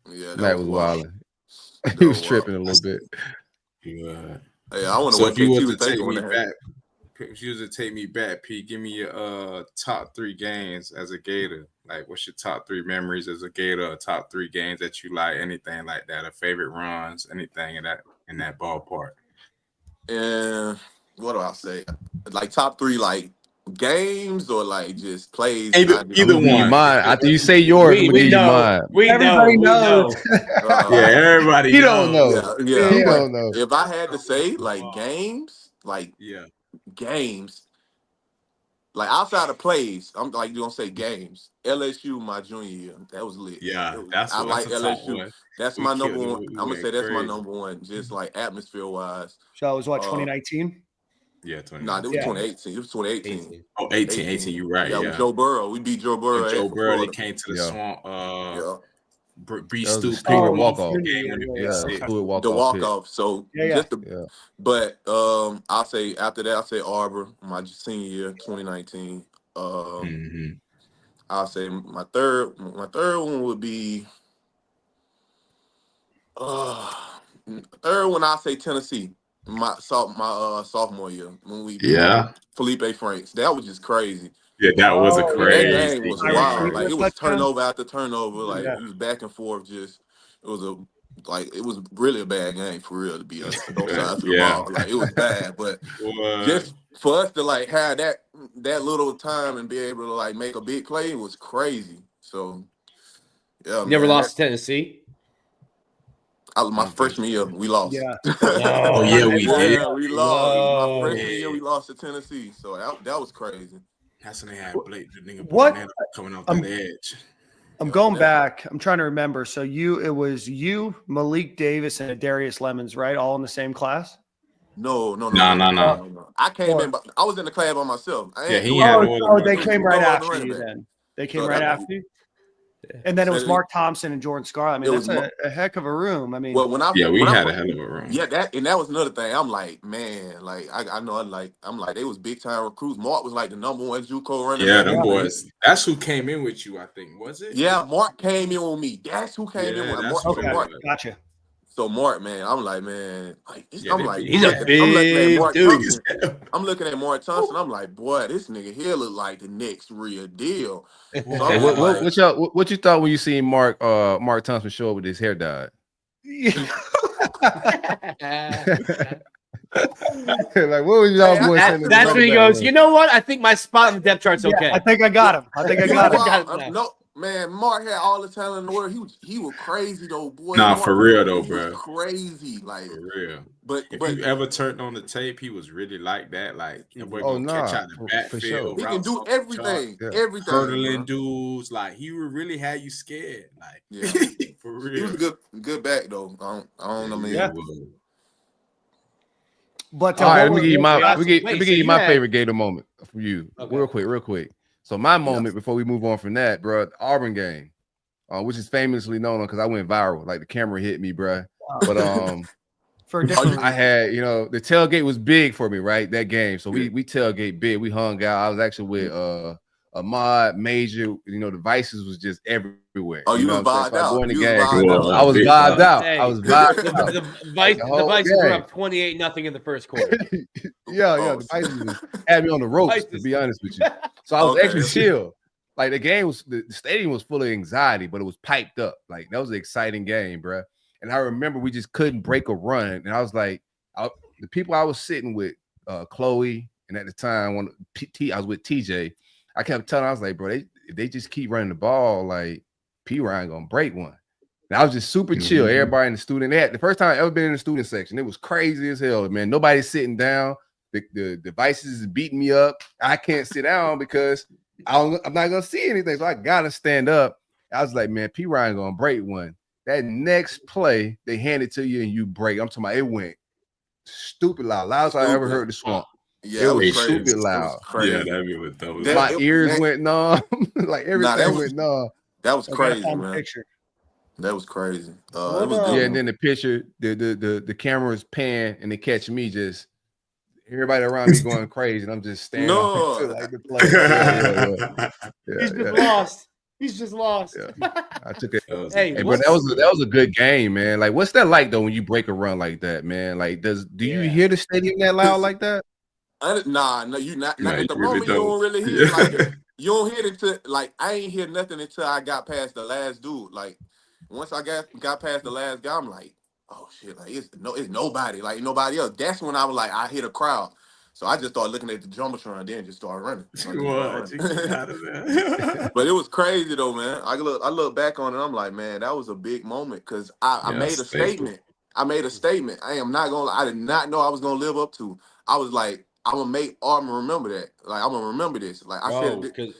Yeah, Matt was wilding. He was tripping a little bit. Yeah. Hey, I want to. So if you was to take me back, if you was to take me back, Pete, give me your top 3 games as a Gator. Like, what's your top 3 memories as a Gator? Or top 3 games that you like, anything like that, or favorite runs, anything in that ballpark. And what do I say? Like top 3, like games or like just plays. Either one. Mine. After you say yours, we know. Everybody knows. Everybody. He don't know. Yeah. He don't know. If I had to say like games, games, like outside of plays, I'm like you gonna say games. LSU my junior year, that was lit. Yeah, I like LSU. One. That's my number one. I'm gonna say that's my number one, just like atmosphere wise. So it was what 2019. Yeah, 2019. Nah, it was 2018. It was 2018. Oh, 18. You're right. Yeah, with Joe Burrow. We beat Joe Burrow. Joe Burrow, they came to the swamp. Bree Stoops. Stewart walk-off. The walk-off. So but I'll say after that, I'll say Arbor, my senior year, 2019. I'll say my third one would be third one I'll say Tennessee. My sophomore year when we beat Felipe Franks. That was just crazy. Yeah, that was a crazy. That game was wild. Like it was turnover after turnover. Like it was back and forth. Just it was really a bad game for real, to be honest. Both sides of the ball. Like it was bad, but just for us to like have that little time and be able to like make a big play was crazy. So you never lost to Tennessee. My freshman year, we lost. Yeah. We did. We lost. My freshman year, we lost to Tennessee. So that was crazy. That's when they had Blake, the nigga coming off the edge. I'm going back. I'm trying to remember. So it was you, Malik Davis, and Darius Lemons, right? All in the same class? No. I came in, but I was in the class by myself. They came right after you then. They came right after you? And then it was Mark Thompson and Jordan Scarlett. I mean, that's a heck of a room. I mean, well, we had a hell of a room. Yeah, that was another thing. I'm like, man, like I know, I'm like they was big time recruits. Mark was like the number one JUCO running. Yeah, them boys. That's who came in with you, I think. Was it? Yeah, Mark came in with me. That's who came in with Mark. Gotcha. So Mark, man, I'm like, man, he's a big dude. I'm looking at Mark Thompson. I'm like, boy, this nigga here look like the next real deal. So what you thought when you seen Mark Thompson show up with his hair dyed? Like, what was y'all boys saying? That's when he goes, you know what? I think my spot on the depth chart's okay. I think I got him. No, man, Mark had all the talent in the world. He was crazy though, boy. Nah, for real though, bro. Crazy, like for real. But if you ever turned on the tape, he was really like that. Like, catch out the backfield. Sure. He can do everything. Everything. Hurdling dudes, like he would really have you scared. Like, for real. He was good back though. I don't know, man. Yeah. But all right, let me give you my favorite Gator moment from you, real quick. So my moment before we move on from that, bro, Auburn game. which is famously known because I went viral. Like the camera hit me, bruh. But for a different I had, the tailgate was big for me, right? That game. So we tailgate big. We hung out. I was actually with Ahmad, Major, the Vices was just everywhere. Oh, you know was what I'm saying? vibed So I out. go in the You was game. vibed out. I was vibed out. Hey, I was vibed out. The Vices were up 28-0 in the first quarter. Yeah, the Vices had me on the ropes, to be honest with you. So I was extra chill. Like the stadium was full of anxiety, but it was piped up. Like that was an exciting game, bro. And I remember we just couldn't break a run. And I was like, the people I was sitting with, Chloe, and at the time I was with TJ. I kept telling, I was like, bro, if they just keep running the ball, like P-Ryan gonna break one. And I was just super chill. Everybody in the student, the first time I ever been in the student section, it was crazy as hell, man. Nobody's sitting down. The devices is beating me up. I can't sit down because I'm not gonna see anything. So I gotta stand up. I was like, man, P-Ryan gonna break one. That next play, they hand it to you and you break. I'm talking about it went stupid loud. Loudest I ever heard the Swamp. Yeah, it was crazy. stupid loud. Yeah, that was my ears went numb. Like everything went numb. That was crazy, man. Picture. That was crazy. And then the picture, the camera's pan and they catch me just everybody around me going crazy, and I'm just standing. No, like the play. He's just lost. He's just lost. Yeah. I took it. Hey, but that was a good game, man. Like, what's that like though when you break a run like that, man? Like, do you hear the stadium that loud like that? Nah, no, you not at the moment. You don't really hear it. Like, you don't hear it until like I ain't hear nothing until I got past the last dude. Like once I got past the last guy, I'm like, oh shit, like it's nobody, like nobody else. That's when I was like, I hit a crowd. So I just started looking at the jumbotron, then just started running. But it was crazy though, man. I look back on it, I'm like, man, that was a big moment because I made a statement. I made a statement. I did not know I was gonna live up to. I was like, I'm gonna make Auburn remember that. Like I'm gonna remember this. Like I said, because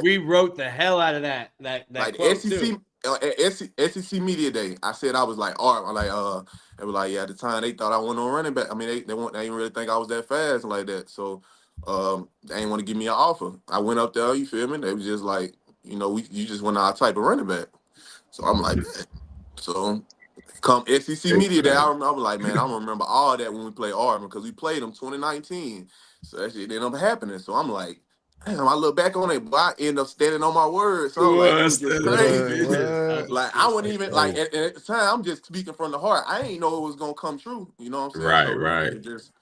we wrote the hell out of that like SEC Media Day. I said I was like Auburn. Like they were like, yeah. At the time they thought I wasn't on running back. I mean they didn't really think I was that fast like that. So they didn't want to give me an offer. I went up there. You feel me? They was just like, you just went our type of running back. So I'm like, so. Come SEC Media Day, I was like, man, I remember all that when we played Auburn because we played them 2019. So that shit ended up happening. So I'm like, damn, I look back on it, but I end up standing on my word. So I'm like, it was just crazy. Like I wouldn't even like at the time. I'm just speaking from the heart. I ain't know it was gonna come true. You know what I'm saying? Right. Just,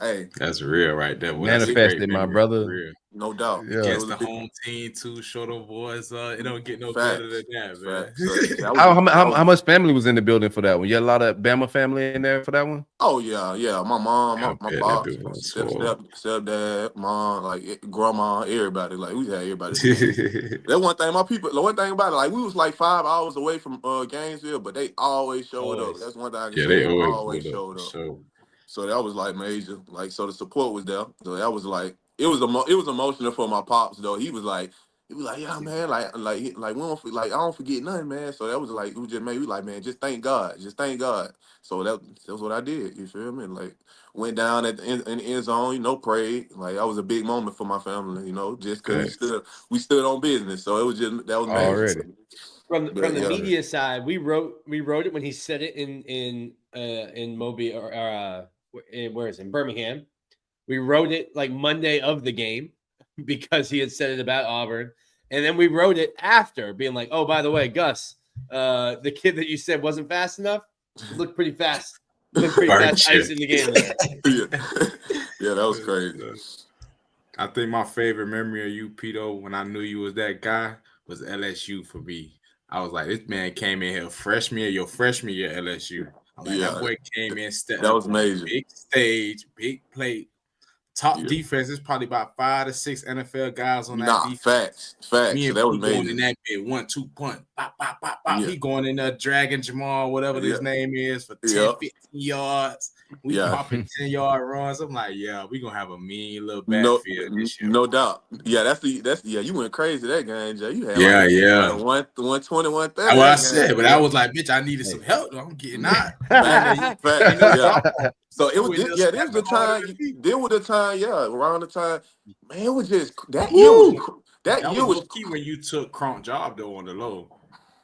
hey, that's real right there. Well, manifested, my brother. No doubt. Yeah. Against the home team too. Show them boys. It don't get no better than that, man. How much family was in the building for that one? You had a lot of Bama family in there for that one? Oh yeah. My mom, my pop, stepdad, mom, like grandma, everybody. Like we had everybody. That one thing, the one thing about it, like we was like 5 hours away from Gainesville, but they always showed up. That's one thing I can say. They always showed up. So that was like major. Like so the support was there. So that was like it was emotional for my pops though. He was like, yeah, man, like we don't I don't forget nothing, man. So that was like it was just made me like, man, just thank God. So that was what I did. You feel me? Like went down in the end zone, prayed. Like that was a big moment for my family, just because we stood on business. So it was just that was major. Already. From the media side, we wrote it when he said it in Mobile or where is it? In Birmingham. We wrote it like Monday of the game because he had said it about Auburn. And then we wrote it after being like, oh, by the way, Gus, the kid that you said wasn't fast enough looked pretty fast. Looked pretty fast ice in the game there. Yeah, that was crazy. I think my favorite memory of you, Pito, when I knew you was that guy, was LSU for me. I was like, this man came in here your freshman year at LSU. That boy came in, stepped that was major. Big stage, big plate. Top defense is probably about 5 to 6 NFL guys on that defense. Facts. Me and that was going in that bit, 1-2 punt, pop. He going in there dragging Jamal, whatever his name is, for 10, 15 yards. We popping 10-yard runs. I'm like, we gonna have a mean little backfield this year. No doubt. Yeah, that's you went crazy that game, Jay. You had 120, 130. Well, I said, but I was like, bitch, I needed some help. I'm getting out. So it was this was the time. Then was the time, around the time, man, it was just that year was key when you took Cronk job though on the low.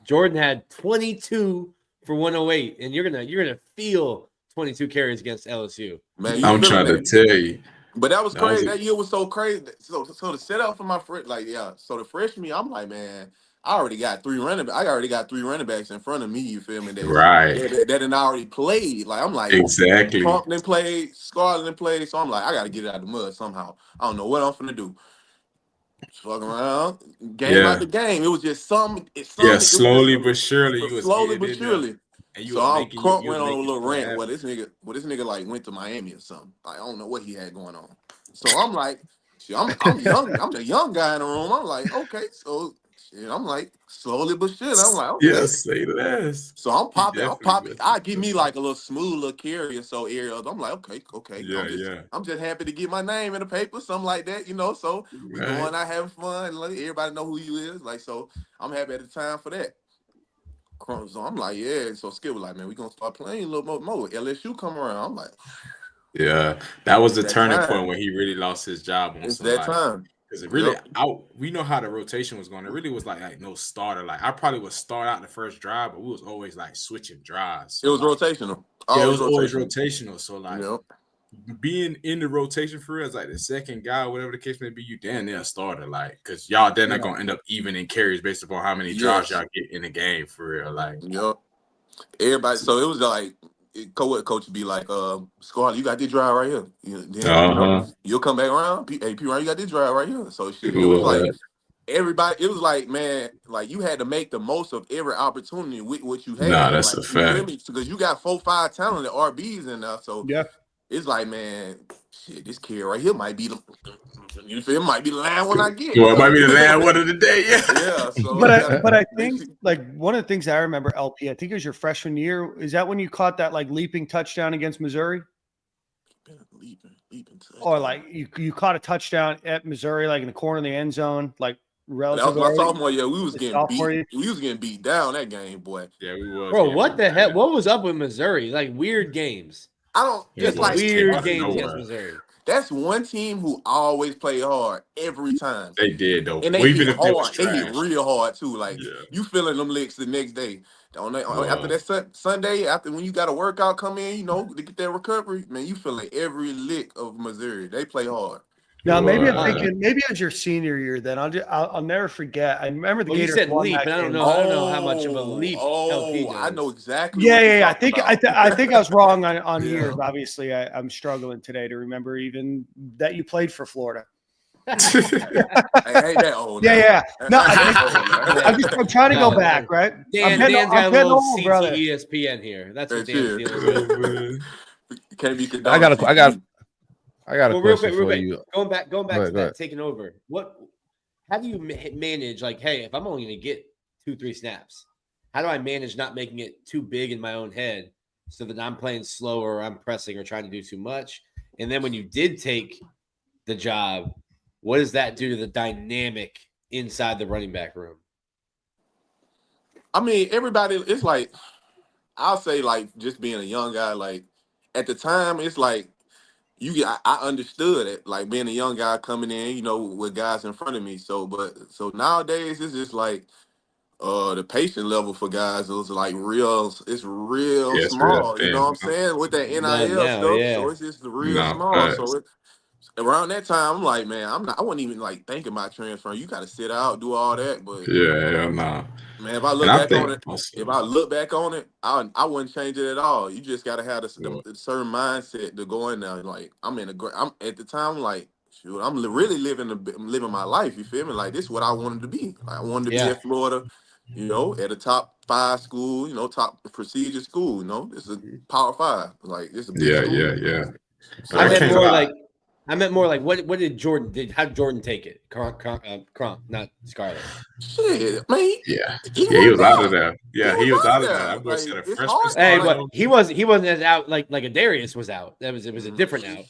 Jordan had 22 for 108, and you're gonna feel 22 carries against LSU. Man, I'm trying to tell you. But that was crazy. That year was so crazy. So the setup for my friend, so the freshman year, I'm like, man, I already got three running backs in front of me. You feel me? That didn't already played. Like I'm like, exactly. Pump didn't play, Scarlett didn't play. So I'm like, I got to get it out of the mud somehow. I don't know what I'm finna do. Fucking around, game out the game. It was just something. Slowly but surely. And Crump went on a little rant. Well, this nigga like went to Miami or something. Like, I don't know what he had going on. So I'm like, I'm young. I'm the young guy in the room. I'm like, okay, so I'm like, slowly but surely. I'm like, okay. Yeah, say less. So I'm popping. I give me like a little smooth little carry or so area. I'm like, okay. I'm just happy to get my name in the paper, something like that, So we going out having fun. Let everybody know who you is. Like, so I'm happy at the time for that. So I'm like, yeah. So Skip was like, man, we gonna start playing a little more. LSU come around. I'm like, yeah, that was the turning point when he really lost his job. It's that time. Because it really, we know how the rotation was going. It really was like no starter. Like I probably would start out the first drive, but we was always like switching drives. So, it was rotational. Yeah, it was always rotational. So like being in the rotation for real as like the second guy, whatever the case may be, you damn near a starter. Like because y'all then not gonna end up even in carries based upon how many drives y'all get in the game for real. Like everybody. So it was like. Coach would be like, Scarlett, you got this drive right here. You'll come back around. Hey, P. Ryan, you got this drive right here. So shit, it was like everybody. It was like, man, like you had to make the most of every opportunity with what you had. Nah, that's like, a fact. Because you got 4-5 talented RBs in there. So it's like, man, shit, this kid right here might be the. You feel? It might be the last one I get. Well, it might be the last one of the day. Yeah. So, but I think like one of the things I remember, LP, I think it was your freshman year. Is that when you caught that like leaping touchdown against Missouri? Leaping touchdown. Or like you caught a touchdown at Missouri, like in the corner of the end zone, like relatively. That was my sophomore year. We was getting beat. We was getting beat down that game, boy. Yeah, we was. Bro, what the hell? What was up with Missouri? Like weird games. I don't. It's like weird games against Missouri. That's one team who always play hard every time. They did though, and they hit hard. They hit real hard too. Like you feeling them licks the next day. After that Sunday, after when you got a workout come in, to get that recovery, man, you feeling every lick of Missouri. They play hard. Now maybe I'm thinking maybe it was your senior year. Then I'll never forget. I remember the Gators. You said leap, but I don't know how much of a leap. I know exactly. Yeah. I think I was wrong on years. Obviously, I'm struggling today to remember even that you played for Florida. I ain't that old. Yeah. No, I'm trying to go back. Right. Dan's got a little old, brother. ESPN here. That's what Dan's dealing with. Can't be. I got a question for you. Going back to that, taking over. How do you manage? Like, hey, if I'm only going to get 2-3 snaps, how do I manage not making it too big in my own head so that I'm playing slower, or I'm pressing, or trying to do too much? And then when you did take the job, what does that do to the dynamic inside the running back room? I mean, everybody. It's like I'll say, like just being a young guy. Like at the time, it's like. I understood it, like being a young guy coming in, with guys in front of me. So nowadays it's just like the patient level for guys is like real. It's real small. You know what I'm saying? With that NIL stuff, so it's just real small. So around that time, I'm like, man, I wasn't even like thinking about transferring. You got to sit out, do all that, but man, if I look back on it, I wouldn't change it at all. You just got to have a certain mindset to go in there. Like I'm at the time, like shoot, I'm really living my life. You feel me? Like this is what I wanted to be. Like, I wanted to be at Florida, at a top 5 school, top prestigious school. It's a Power 5. Like it's a big school. Yeah. I meant more like what did Jordan how did Jordan take it? Kronk, not Scarlett. Shit, man. He was out of there. Yeah, he was out of there. I'm going to say the freshman. Hey, but he wasn't as out like a Darius was out. It was a different out.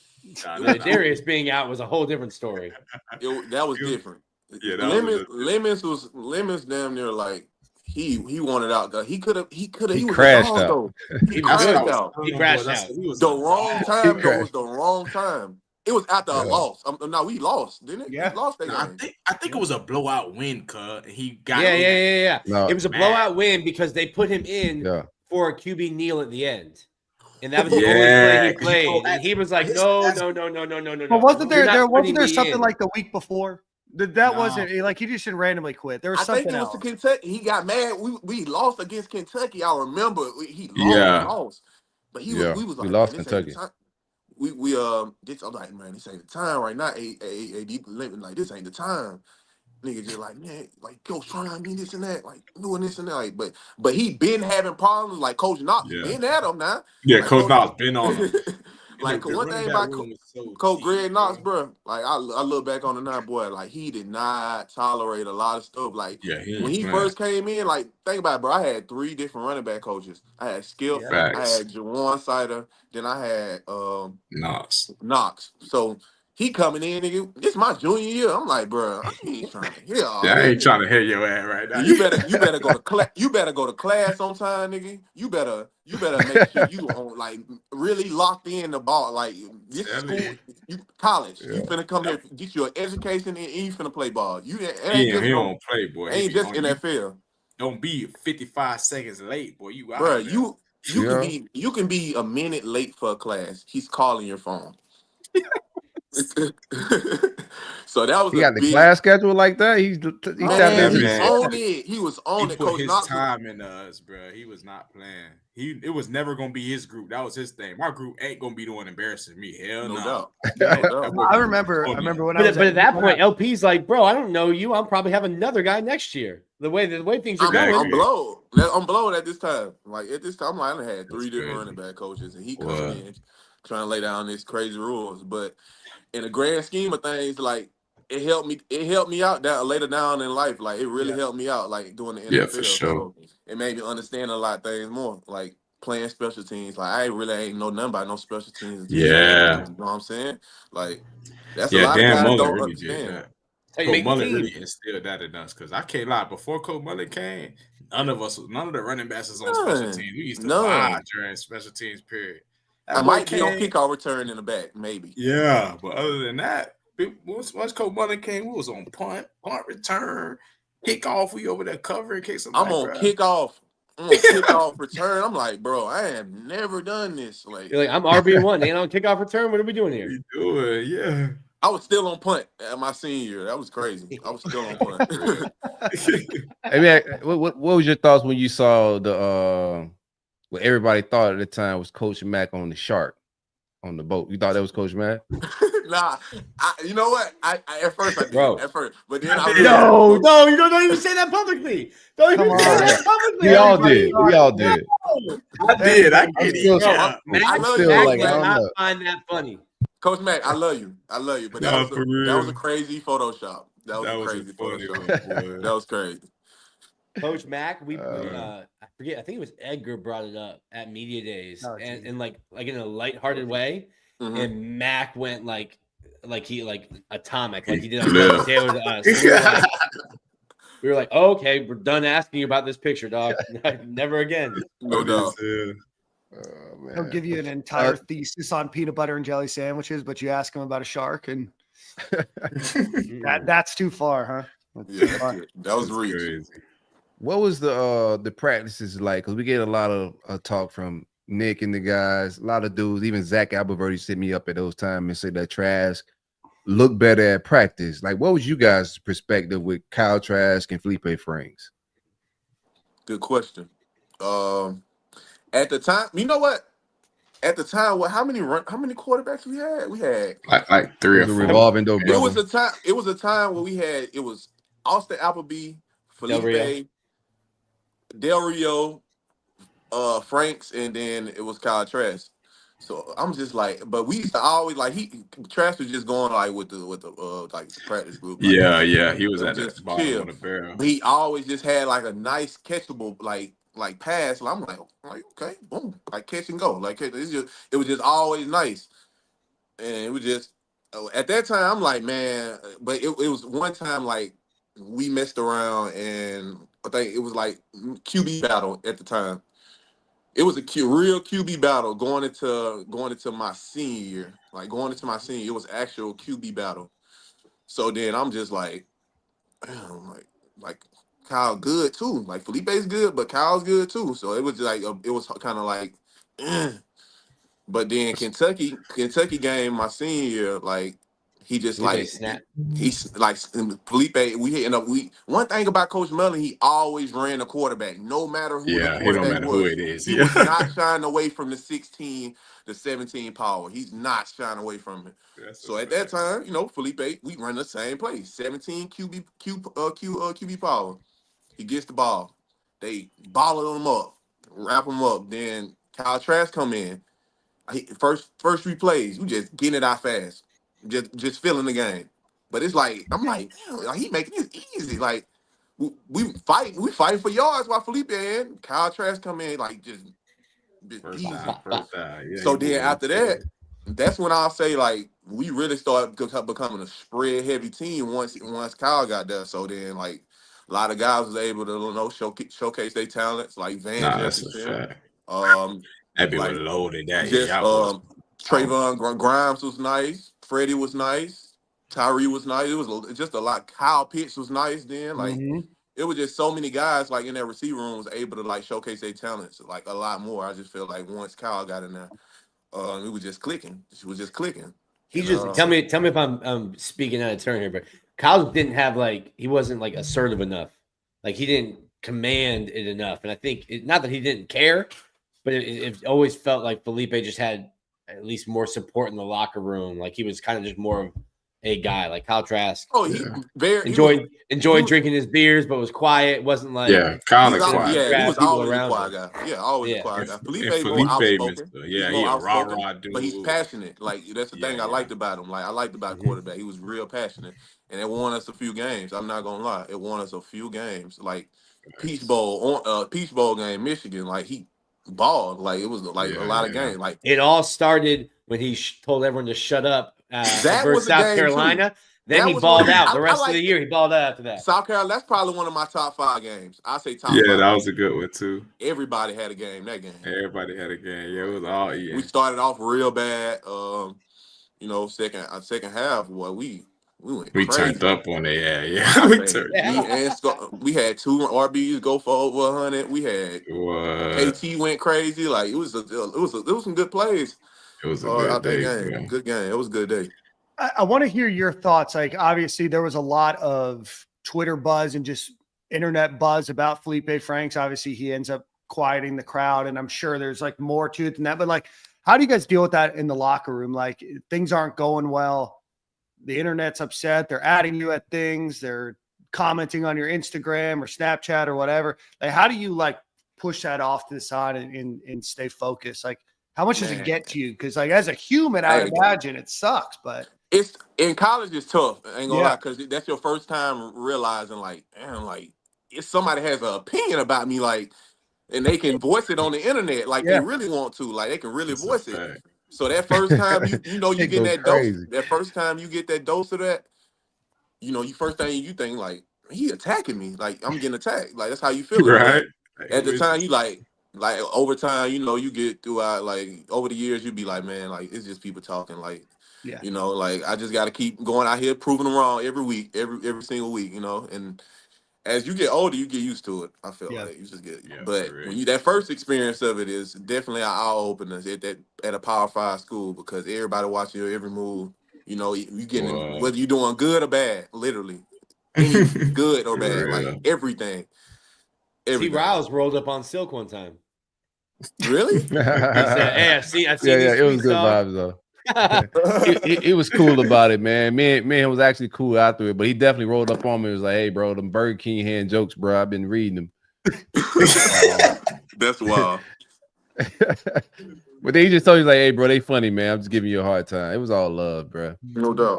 Darius being out was a whole different story. That was different. Yeah, Lemons was damn near like he wanted out. He crashed out. He crashed out. The wrong time though was the wrong time. It was after a loss. No, we lost, didn't it? Yeah. We lost that game. I think it was a blowout win, cuz he got. Yeah. No, it was a blowout win because they put him in for a QB kneel at the end. And that was the only play he played. And he was like, no. But wasn't there something like the week before? That wasn't like he just didn't randomly quit. There was something else. I think it was to Kentucky. He got mad. We lost against Kentucky. I remember he lost. But we was like, we lost Kentucky. I'm like, man, this ain't the time right now. Like, this ain't the time. Nigga just like, man, like, Coach trying me this and that, like doing this and that. Like, but he been having problems. Like Coach Knox been at him now. Yeah, like, Coach Knox been on him. Like one thing about Coach Greg Knox, bro. Like I look back on the night, boy. Like he did not tolerate a lot of stuff. Like when he first came in, like think about it, bro. I had 3 different running back coaches. I had Skip, I had Jawan Sider, then I had Knox. So he coming in, nigga. This my junior year. I'm like, bro, I ain't trying to hear all I ain't trying to hear your ass right now. You better go to class. You better go to class on time, nigga. You better make sure you on like really locked in the ball. Like this school, college. You finna come here, get your education, and you finna play ball. He don't play, boy. Ain't just NFL. Don't be 55 seconds late, boy. You out, bro. You You can be a minute late for a class. He's calling your phone. So that was he got the class schedule like that. He was on it. Put Coach his Knox time in us, bro. He was not playing. It was never gonna be his group. That was his thing. My group ain't gonna be the one embarrassing me. Hell no. doubt. I remember when but at that point, LP's like, bro, I don't know you. I'll probably have another guy next year. The way things are going. I'm blowed at this time. Like at this time, I had 3 different running back coaches, and he coming in trying to lay down these crazy rules, but. In the grand scheme of things, like it helped me out later down in life. Like it really helped me out, like doing the NFL. Yeah, for sure. So it made me understand a lot of things more, like playing special teams. Like I really ain't know nothing about no special teams. Yeah, you know what I'm saying? Like that's a lot of guys don't understand. Coach Mullen really instilled that in us because I can't lie. Before Coach Mullen came, none of the running backs was on special teams. We used to lie during special teams period. I might be on kickoff return in the back, maybe. Yeah, but other than that, once Coach Mullen came, we was on punt return, kickoff. We over there covering kicks. I'm on kickoff. I'm on kickoff return. I'm like, bro, I have never done this. Like, you're like, I'm RB1. Ain't on kickoff return. What are we doing here? We doing, yeah. I was still on punt at my senior year. That was crazy. I was still on punt. I mean, what was your thoughts when you saw the what everybody thought at the time was Coach Mack on the shark on the boat? You thought that was Coach Mack? Nah, you know what? I at first I did. Bro. At first, but then no, you don't even say that publicly. Don't even say that publicly. We all did. I did. I get it. I love you. Mack did not find that funny. Coach Mack, I love you. But that was a crazy Photoshop. That was a crazy Photoshop. That was crazy. Coach Mack, I forget. I think it was Edgar brought it up at media days, and like in a lighthearted way. Mm-hmm. And Mack went like atomic, like he did on Taylor to us. We were like, okay, we're done asking you about this picture, dog. Never again. No doubt. He'll give you an entire thesis on peanut butter and jelly sandwiches, but you ask him about a shark, and that's too far, huh? That was crazy. What was the practices like? Because we get a lot of talk from Nick and the guys, a lot of dudes, even Zach Alberverdi set me up at those times and said that Trask looked better at practice. Like, what was you guys' perspective with Kyle Trask and Felipe Franks? Good question. At the time, you know what? At the time, how many quarterbacks we had? We had like 3 or 4. Revolving door, brother. It was a time where it was Austin Appleby, Felipe, Del Rio, Franks, and then it was Kyle Trask. So I'm just like, but we used to always like Trask was just going like with the like practice group. Like, yeah, he was at the bottom of the barrel. But he always just had like a nice catchable like pass. I'm like okay, boom, like catch and go. Like it was just always nice, and it was just at that time I'm like, man. But it was one time like we messed around and I think it was like QB battle at the time. it was a real QB battle going into my senior year. Like going into my senior, it was actual QB battle. So then I'm just like, damn, like Kyle good too. Like Felipe's good, but Kyle's good too. So it was like it was kind of like, but then Kentucky game my senior year, like he just Felipe like snap. he's like Felipe. One thing about Coach Mellon, he always ran the quarterback, no matter who the quarterback it don't matter was. who it is. He was not shying away from the 16, the 17 power. He's not shying away from it. So at that time, Felipe, we run the same play, 17 QB power. He gets the ball, they ball him up, wrap him up. Then Kyle Trask come in. First 3 plays, we just getting it out fast, just filling the game. But it's like I'm like, damn, like, he making it easy. Like we fight for yards while Felipe and Kyle Trask come in like just First easy. down. Yeah, So then after that, that's when I'll say like we really started becoming a spread heavy team once Kyle got there. So then like a lot of guys was able to showcase their talents like Van that's a Jefferson. fact. That be Like, loaded. That just Trayvon Grimes was nice. Freddie was nice. Tyree was nice. It was just a lot. Kyle Pitts was nice then. Like it was just so many guys like in that receiver room was able to like showcase their talents like a lot more. I just feel like once Kyle got in there, it was just clicking. It was just clicking. He just tell me if I'm speaking out of turn here, but Kyle didn't have he wasn't like assertive enough. Like he didn't command it enough. And I think not that he didn't care, but it always felt like Felipe just had at least more support in the locker room. Like he was kind of just more of a guy, like Kyle Trask. Oh, he enjoyed drinking his beers, but was quiet. Wasn't like kind of quiet. Yeah, he was always a quiet guy. Yeah, always a quiet guy. Felipe more outspoken. He a rah dude. But he's passionate. Like that's the thing I liked about him. Like I liked about quarterback. He was real passionate, and it won us a few games. I'm not gonna lie, it won us a few games. Like Peach Bowl game, Michigan. Like he balled. Like it was like a lot of games. Like it all started when he told everyone to shut up versus South Carolina. Too. Then he balled out. The rest of the year, he balled out after that. South Carolina, that's probably one of my top 5 games. I say top 5. Yeah, that was a good one too. Everybody had a game that game. Everybody had a game. Yeah, it was all. Yeah. We started off real bad. Second half, boy, we went crazy. Turned up on it. We had 2 RBs go for over 100. We had KT went crazy. Like it was some good plays. It was a good day. Game. Good game. It was a good day. I want to hear your thoughts. Like, obviously, there was a lot of Twitter buzz and just internet buzz about Felipe Franks. Obviously, he ends up quieting the crowd, and I'm sure there's like more to it than that. But like, how do you guys deal with that in the locker room? Like, things aren't going well. The internet's upset. They're adding you at things. They're commenting on your Instagram or Snapchat or whatever. Like, how do you like push that off to the side and stay focused? Like, how much does it get to you? Because like as a human, I imagine it sucks, but it's in college. It's tough. I ain't gonna lie, because that's your first time realizing, like, damn, like if somebody has an opinion about me, like, and they can voice it on the internet, like they really want to, like they can really voice it. So that first time you get that dose, that first time you get that dose of that, first thing you think like he attacking me, like I'm getting attacked, like that's how you feel, right? At the time you like over time, you get throughout, like over the years, you be like, man, like it's just people talking, like, like I just got to keep going out here proving them wrong every week, every single week, and as you get older, you get used to it. I feel like you just get, but when that first experience of it is definitely an eye opener at a Power 5 school, because everybody watching your every move. You getting whether you're doing good or bad, literally, good or bad, like everything. T. Riles rolled up on Silk one time. Really? He said, "Hey, I've seen it was good vibes though. He was cool about it, man. Me and him was actually cool after it, but he definitely rolled up on me and was like, "Hey, bro, them Burger King hand jokes, bro. I've been reading them." That's wild. But then he just told you like, "Hey, bro, they funny, man. I'm just giving you a hard time." It was all love, bro. No doubt.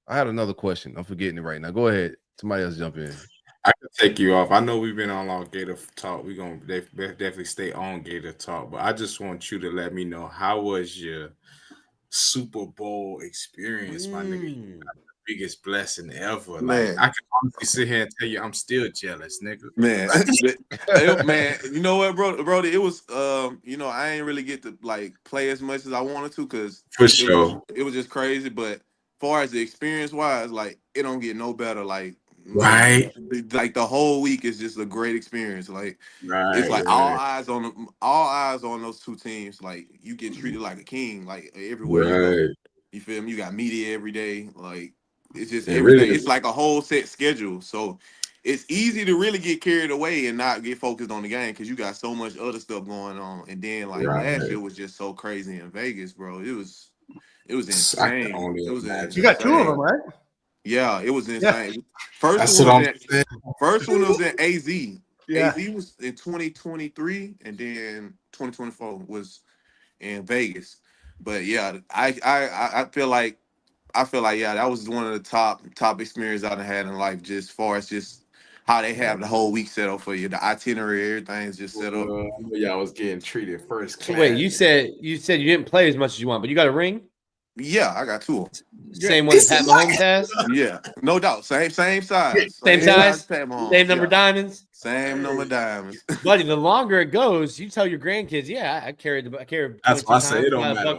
I had another question. I'm forgetting it right now. Go ahead. Somebody else jump in. I can take you off. I know we've been on long Gator Talk. We're going to definitely stay on Gator Talk, but I just want you to let me know, how was your Super Bowl experience, my nigga? biggest blessing ever. Man. Like I can honestly sit here and tell you, I'm still jealous, nigga. Man, man, you know what, bro? It was, I ain't really get to like play as much as I wanted to because For sure. it was just crazy. But far as the experience wise, like it don't get no better. Like, Right. Like the whole week is just a great experience. Like, Right. it's like all eyes on those two teams. Like you get treated like a king. Like everywhere you go, you feel me? You got media every day. Like it's just every day. It's like a whole set schedule. So it's easy to really get carried away and not get focused on the game because you got so much other stuff going on. And then like last year was just so crazy in Vegas, bro. It was insane. You got two of them, right? Yeah, it was insane. Yeah. First one was in AZ. Yeah. AZ was in 2023, and then 2024 was in Vegas. But yeah, I feel like that was one of the top experiences I've had in life, just far as just how they have the whole week set up for you. The itinerary, everything's just set up. Y'all was getting treated first class. Wait, you said you didn't play as much as you want, but you got a ring? Yeah, I got two. Same one Pat Mahomes has? Yeah, no doubt. Same size. Same size? Same number diamonds? Same number diamonds. Buddy, the longer it goes, you tell your grandkids, I carried. That's why I say it don't matter.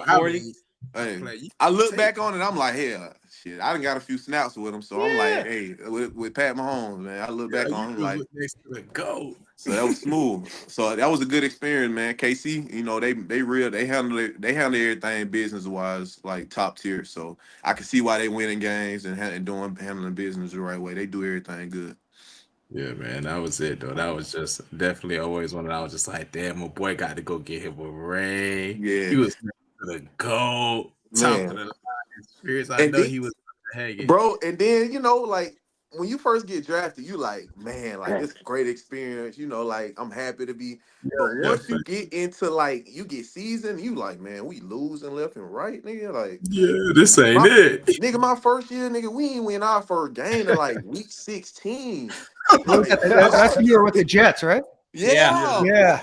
Hey, I look back on it, I'm like, hell, shit, I done got a few snaps with him, so I'm like, hey, with Pat Mahomes, man, I look back on him like, next to the GOAT. So that was smooth. So that was a good experience, man. KC, they handle everything business wise, like top tier. So I can see why they winning games and handling business the right way. They do everything good. Yeah, man, that was it though. That was just definitely always one that I was just like, damn, my boy got to go get him a ring. Yeah, he was the GOAT, top of the line experience. I know he was hanging, bro. And then like, when you first get drafted, you like, man, like it's a great experience. Like I'm happy to be. But once you get into like you get seasoned, you like, man, we losing left and right, nigga. Like, yeah, this ain't it, nigga. My first year, nigga, we ain't win our first game in like week 16. Like, that's the year with the Jets, right? Yeah.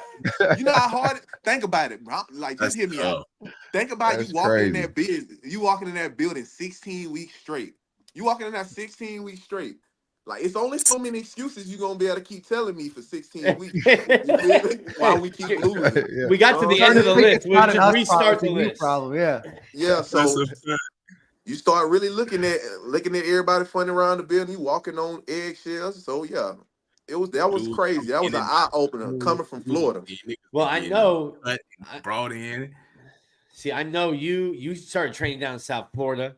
You know how hard? Think about it, bro. Like, just hear me out. Think about you walking in that business. You walking in that building 16 weeks straight. You walking in that 16 weeks straight. Like, it's only so many excuses you're going to be able to keep telling me for 16 weeks. While we keep losing. Yeah. We got to the end of the list. We'll just restart the list. Yeah, so you start really looking at everybody funny around the building. You walking on eggshells. So, yeah. That was crazy. That was an eye opener coming from Florida. Well, I know. Brought in. See, I know you started training down in South Florida.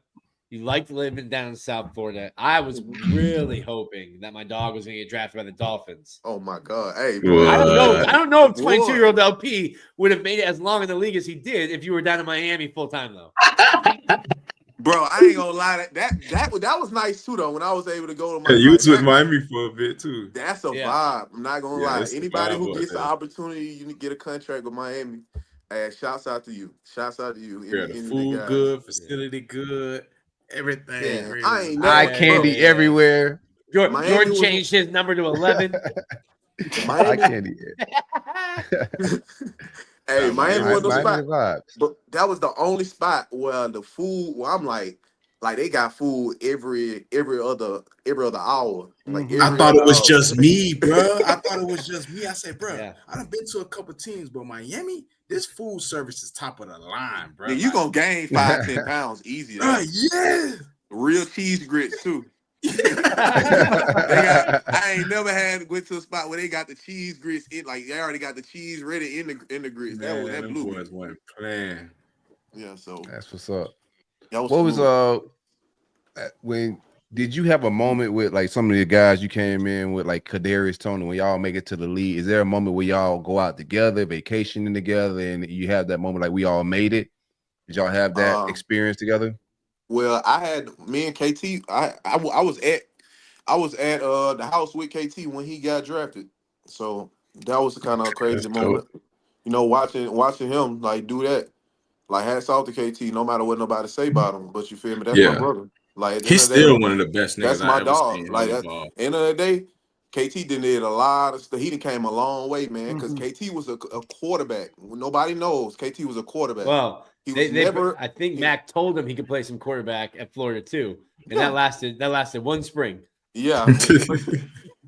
You liked living down in South Florida. I was really hoping that my dog was going to get drafted by the Dolphins. Oh my God! Hey, I don't know if 22-year-old LP would have made it as long in the league as he did if you were down in Miami full time though. Bro, I ain't gonna lie. That was nice too though. When I was able to go to Miami, you was with Miami for a bit too. That's a vibe. I'm not gonna lie. Anybody who gets the opportunity, you get a contract with Miami. Hey, shouts out to you. Yeah, the food good, facility good. Everything. Eye candy everywhere. Jordan changed his number to 11. Eye candy. Hey, Miami was the spot. But that was the only spot where the food. Where I'm like they got food every other hour. Like I thought it was just me, bro. I thought it was just me. I said, bro, I done been to a couple teams, but Miami, this food service is top of the line, bro. Yeah, you gonna gain 5-10 pounds easy. Yeah, real cheese grits too. I ain't never went to a spot where they got the cheese grits in. Like they already got the cheese ready in the grits. Man, that blew me. Boys weren't playing. Yeah, so that's what's up. When did you have a moment with like some of the guys you came in with, like Kadarius Toney, when y'all make it to the league? Is there a moment where y'all go out together, vacationing together, and you have that moment like we all made it? Did y'all have that experience together? Well, I had me and KT. I was at the house with KT when he got drafted. So that was kind of a crazy moment. Watching him like do that. Like hats off to KT, no matter what nobody say about him. But you feel me? That's my brother. Like he's still one of the best niggas. That's my dog. Like at the end of the day, KT did a lot of stuff. He done came a long way, man, because KT was a quarterback. Nobody knows KT was a quarterback. Well, he was never. I think Mack told him he could play some quarterback at Florida too, and that lasted one spring. Yeah.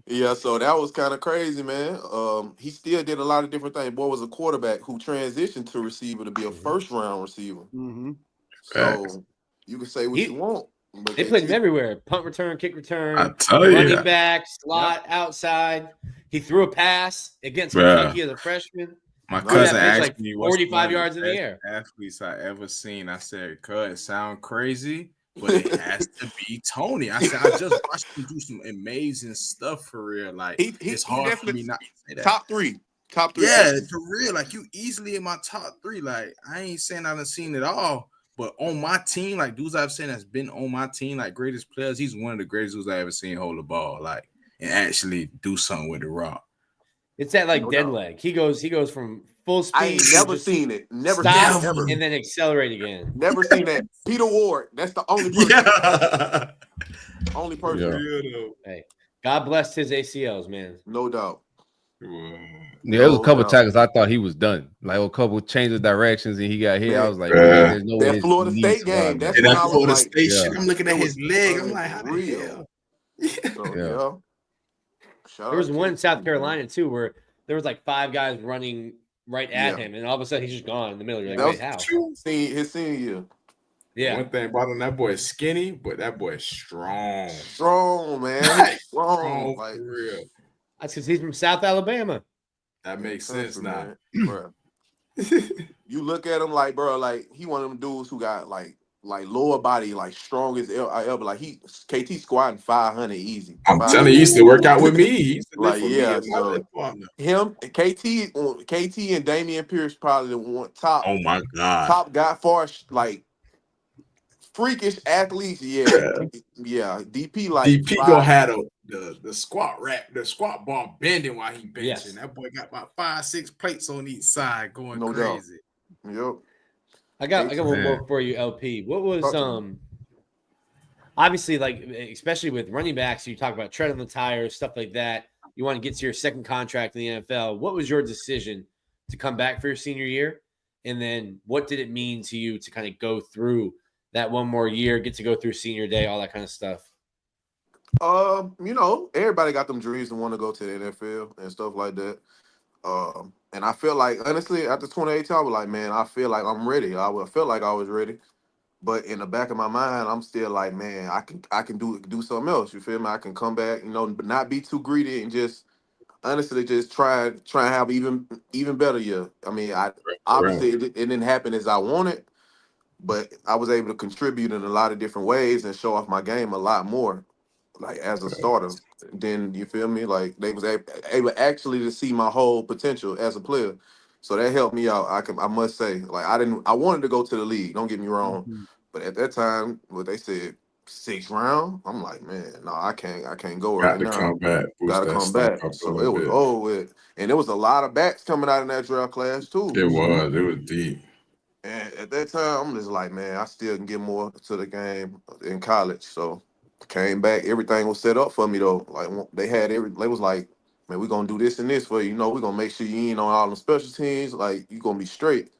Yeah, so that was kind of crazy, man. He still did a lot of different things. Boy was a quarterback who transitioned to receiver to be a first-round receiver. Mm-hmm. So you can say what you want. But They played him everywhere. Punt return, kick return, I tell you. running back, slot, outside. He threw a pass against Kentucky as a freshman. My cousin asked like me 45 yards in the air. Athletes I ever seen. I said, "Cuz it sound crazy, but it has to be Tony." I said, "I just watched him do some amazing stuff for real. Like it's hard for me not to say that." Top three. Yeah, for real. Like you easily in my top 3. Like I ain't saying I done seen it all, but on my team, like dudes I've seen that's been on my team, like greatest players, he's one of the greatest dudes I ever seen hold the ball, like and actually do something with the rock. It's that dead leg. He goes from full speed. I ain't never seen it. Never stop seen it. And then accelerate again. Never seen that. Peter Ward. That's the only person. Yeah. Only person. Yeah. Hey, God bless his ACLs, man. No doubt. Yeah, there was a couple times I thought he was done. Like a couple changes of directions and he got hit. I was like, man, there's no way. That Florida State game. That's that Florida like, State shit. I'm looking at his leg. I'm like, how the hell? So, there was one in South Carolina too where there was like 5 guys running right at him, and all of a sudden he's just gone in the middle. You're like, wait, how? His senior year. Yeah. One thing about him, that boy is skinny, but that boy is strong. Strong, man. Strong. Like, for real. That's because he's from South Alabama. That makes sense now. Bro. You look at him like, bro, like he one of them dudes who got like lower body, like strong as ever. Like KT squatting 500 easy. I'm telling you, he used to work out with me. He used to like him, KT and Damian Pierce probably the one top. Oh my god, top guy for like freakish athletes. Yeah. DP like DP gonna have the squat rack, the squat bar bending while he benching. Yes. That boy got about 5-6 plates on each side going crazy. Yep. I got one more for you, LP. What was obviously like especially with running backs, you talk about tread on the tires, stuff like that. You want to get to your second contract in the NFL. What was your decision to come back for your senior year? And then what did it mean to you to kind of go through that one more year, get to go through senior day, all that kind of stuff? Everybody got them dreams and want to go to the NFL and stuff like that. And I feel like, honestly, after 2018, I was like, man, I feel like I'm ready. I felt like I was ready. But in the back of my mind, I'm still like, man, I can do something else. You feel me? I can come back, but not be too greedy and just honestly just try and have even better year. I mean, obviously it didn't happen as I wanted, but I was able to contribute in a lot of different ways and show off my game a lot more, like as a starter. Then you feel me? Like they was able actually to see my whole potential as a player. So that helped me out. I must say, like I wanted to go to the league. Don't get me wrong, but at that time, what they said 6th round, I'm like, man, no, I can't go right now. Got to come back. So it was over with, and there was a lot of backs coming out in that draft class too. It was deep. And at that time, I'm just like, man, I still can get more to the game in college. So came back, everything was set up for me though. Like they was like, man, we're gonna do this and this for you. We're gonna make sure you ain't on all the special teams. Like you gonna be straight.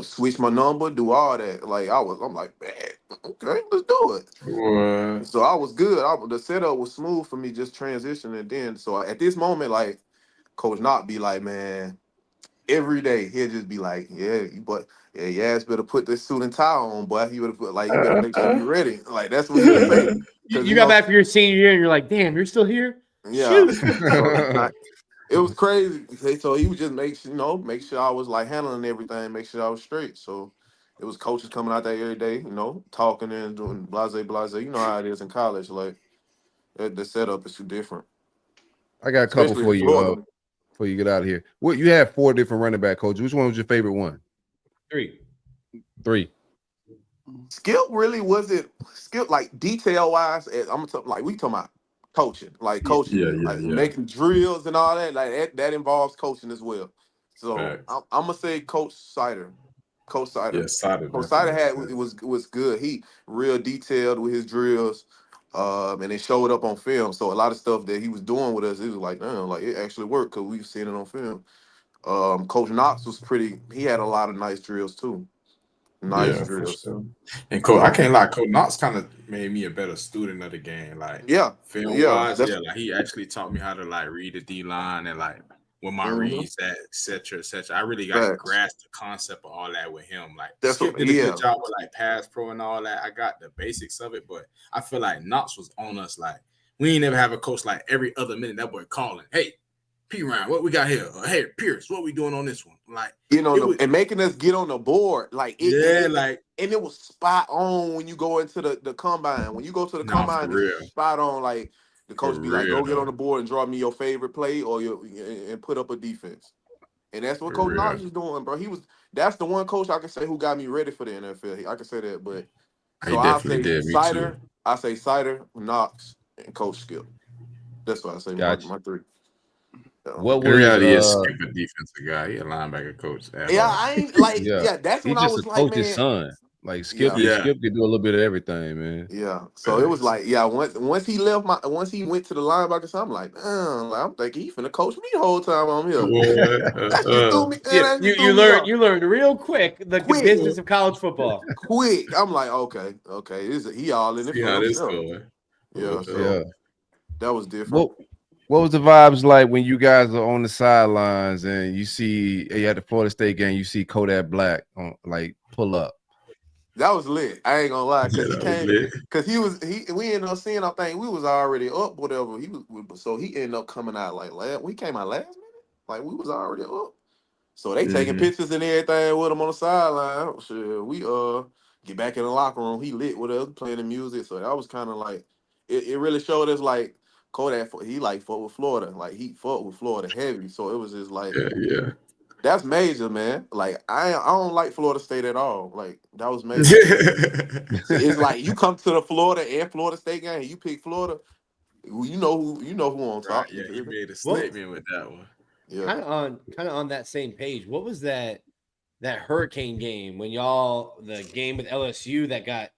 Switch my number, do all that. Like I'm like, man, okay, let's do it. What? So I was good. The setup was smooth for me, just transitioning. Then, so at this moment, like Coach Knox be like, man, every day he'll just be like, your ass better put this suit and tie on, boy. You better make sure you're ready. Like that's what he was saying. You got back for your senior year and you're like, damn, you're still here? Yeah. It was crazy. So he would just make sure I was like handling everything, make sure I was straight. So it was coaches coming out there every day, talking and doing blase. You know how it is in college. Like the setup is too different. I got a couple for you before you get out of here. You had 4 different running back coaches. Which one was your favorite one? 3. Skill really wasn't like detail wise. I'm talking we talking about coaching, making drills and all that. Like that involves coaching as well. So I'm gonna say Coach Sider. Coach Sider. Yeah, Sider. Coach Sider was good. He real detailed with his drills. and it showed up on film. So a lot of stuff that he was doing with us, it was like, damn, like it actually worked because we've seen it on film. Coach Knox was pretty. He had a lot of nice drills too. Nice drills. Sure. And Coach, I can't lie, Coach Knox kind of made me a better student of the game. Like, film wise, like he actually taught me how to like read the D line and like when my reads at, et cetera, et cetera. I really got to grasp the concept of all that with him. Like, Skip did a good job with like pass pro and all that. I got the basics of it, but I feel like Knox was on us. Like, we ain't never have a coach like every other minute that boy calling, hey, Perine, what we got here? Hey, Pierce, what we doing on this one? Like, and making us get on the board, like, and it was spot on when you go into the combine. When you go to the combine, it's spot on. Like, the coach be like, go get on the board and draw me your favorite play and put up a defense. And that's what Coach Knox was doing, bro. That's the one coach I can say who got me ready for the NFL. I can say that, but so I say Sider, Knox, and Coach Skip. That's what I say. My three. What was Skip a defensive guy? He a linebacker coach. I ain't like that's when I was like, man. Coach's son. Like Skip could do a little bit of everything, man. Yeah. So it was like, once he went to the linebacker, so I'm like, I'm thinking he finna coach me the whole time I'm here. You learned real quick the business of college football. Quick. I'm like, okay. He all in it. That was different. What was the vibes like when you guys are on the sidelines and you see at the Florida State game, you see Kodak Black on like pull up? That was lit. I ain't gonna lie, because we ended up seeing our thing. We was already up, whatever. So he ended up coming out like we came out last minute, like we was already up. So they taking pictures and everything with him on the sideline. Sure, we get back in the locker room. He lit with us playing the music. So that was kind of like it really showed us like. Kodak, he like fought with Florida, like he fought with Florida heavy. So it was just like, that's major, man. Like I don't like Florida State at all. Like that was major. It's like you come to the Florida and Florida State game, and you pick Florida. You know who on top. Yeah, he made a statement with that one. Yeah, kind of on that same page. What was that Hurricane game when the game with LSU that got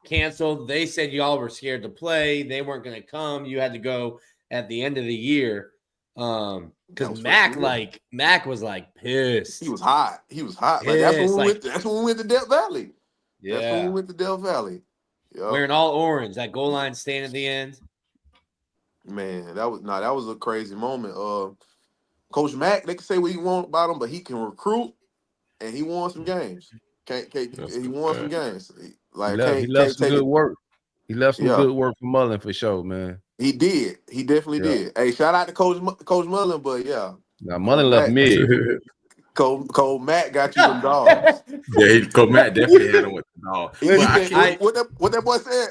canceled? They said y'all were scared to play. They weren't going to come. You had to go at the end of the year. Because Mack was like pissed. He was hot. Like, that's when we went to Death Valley. Yeah, that's when we went to Death Valley. Yep. Wearing all orange. That goal line stand at the end. Man, that was a crazy moment. Coach Mack, they can say what you want about him, but he can recruit and he won some games. He won some games. Like he left some good work. He left some good work for Mullen for sure, man. He did. He definitely did. Hey, shout out to Coach Mullen, but now Mullen left mid. Coach Matt got you them dogs. Coach Matt definitely had him with the dog. What that boy said?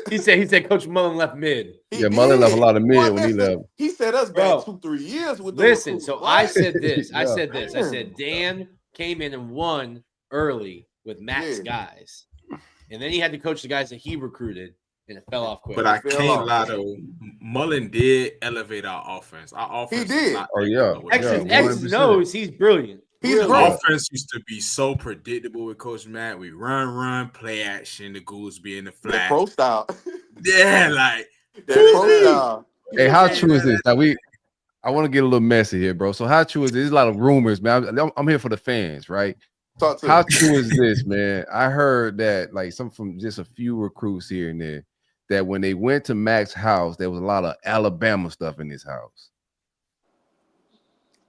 He said Coach Mullen left mid. Mullen left a lot of mid when he left. He set us back 2-3 years with. Listen, so I said this. I said Dan came in and won early with Matt's guys. And then he had to coach the guys that he recruited, and it fell off quick. But I can't lie, though. Mullen did elevate our offense. Our offense. He did. X knows he's brilliant. Our offense used to be so predictable with Coach Matt. We run, play action. The ghouls be in the flat. That pro style. Yeah, like. That pro style. Hey, how true is this? Now, I want to get a little messy here, bro. So how true is this? There's a lot of rumors, man. I'm here for the fans, right? How true is this, man? I heard that like from just a few recruits here and there that when they went to Mack's house, there was a lot of Alabama stuff in his house.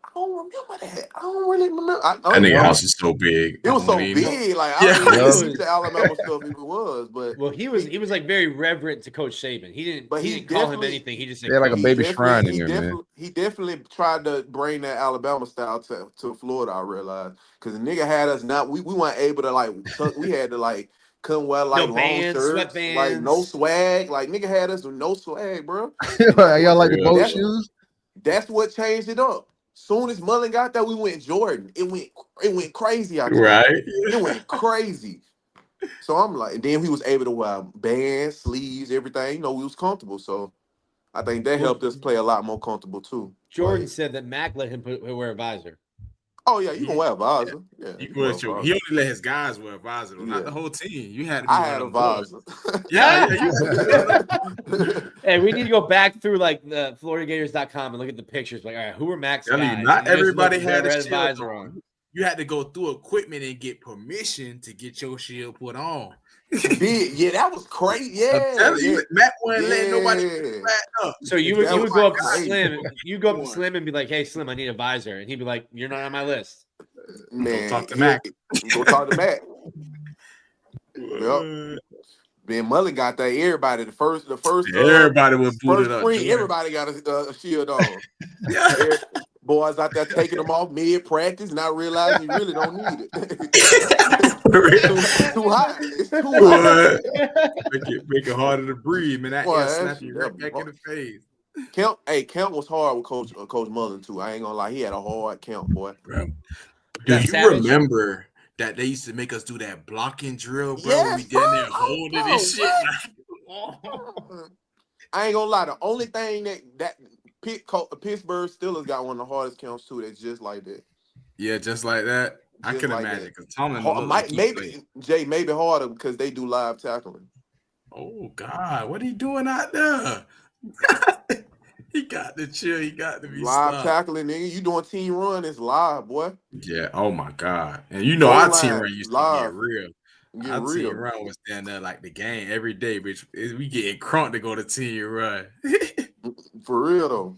I don't remember that. I don't really remember. That nigga house is so big. It was so big. Like I don't know what the Alabama stuff even was, but he was like very reverent to Coach Saban. He didn't call him anything. He just said like a baby shrine in there, man. He definitely tried to bring that Alabama style to Florida. I realized because the nigga had us not. We weren't able to we had to couldn't wear long shirts, sweatbands. Like no swag. Like nigga had us with no swag, bro. Y'all like the boat shoes? That's what changed it up. Soon as Mullen got there, we went Jordan. It went crazy out there. Right. It went crazy. So I'm like, and then we was able to wear bands, sleeves, everything. We was comfortable. So I think that helped us play a lot more comfortable too. Jordan said that Mack let him wear a visor. Oh yeah, you can wear a visor. Yeah, he only let his guys wear a visor, not the whole team. You had to. I had a visor. Hey, we need to go back through like the FloridaGators.com and look at the pictures. Like, all right, who are Mack's guys? Not everybody had a visor on. You had to go through equipment and get permission to get your shield put on. Yeah, that was crazy. Yeah, Matt wasn't letting nobody back up. So you would go up to Slim. You go up to Slim and be like, "Hey, Slim, I need a visor," and he'd be like, "You're not on my list." Man, go talk to Mack. Go talk to Mack. Yep. Ben Mullen got that. Everybody, the first. Everybody was booted up. Everybody got a shield on. Boys out there taking them off mid practice, not realizing you really don't need it. It's too hot. It's too hot. Make it harder to breathe, man. That air snap you right back in the face. Camp was hard with Coach Mullen too. I ain't gonna lie, he had a hard camp, boy. Bro. Do you remember that they used to make us do that blocking drill, bro? Yes, we down there holding this shit. I ain't gonna lie. The only thing that Pittsburgh Steelers got one of the hardest camps too. That's just like that. Yeah, just like that. I can imagine because Tomlin maybe harder because they do live tackling. Oh God, what are you doing out there? He got to chill. He got to be live tackling, nigga. You doing team run? It's live, boy. Yeah. Oh my God. And our team run used to get real. Our team run was down there like the game every day, bitch. We getting crunked to go to team run. For real though.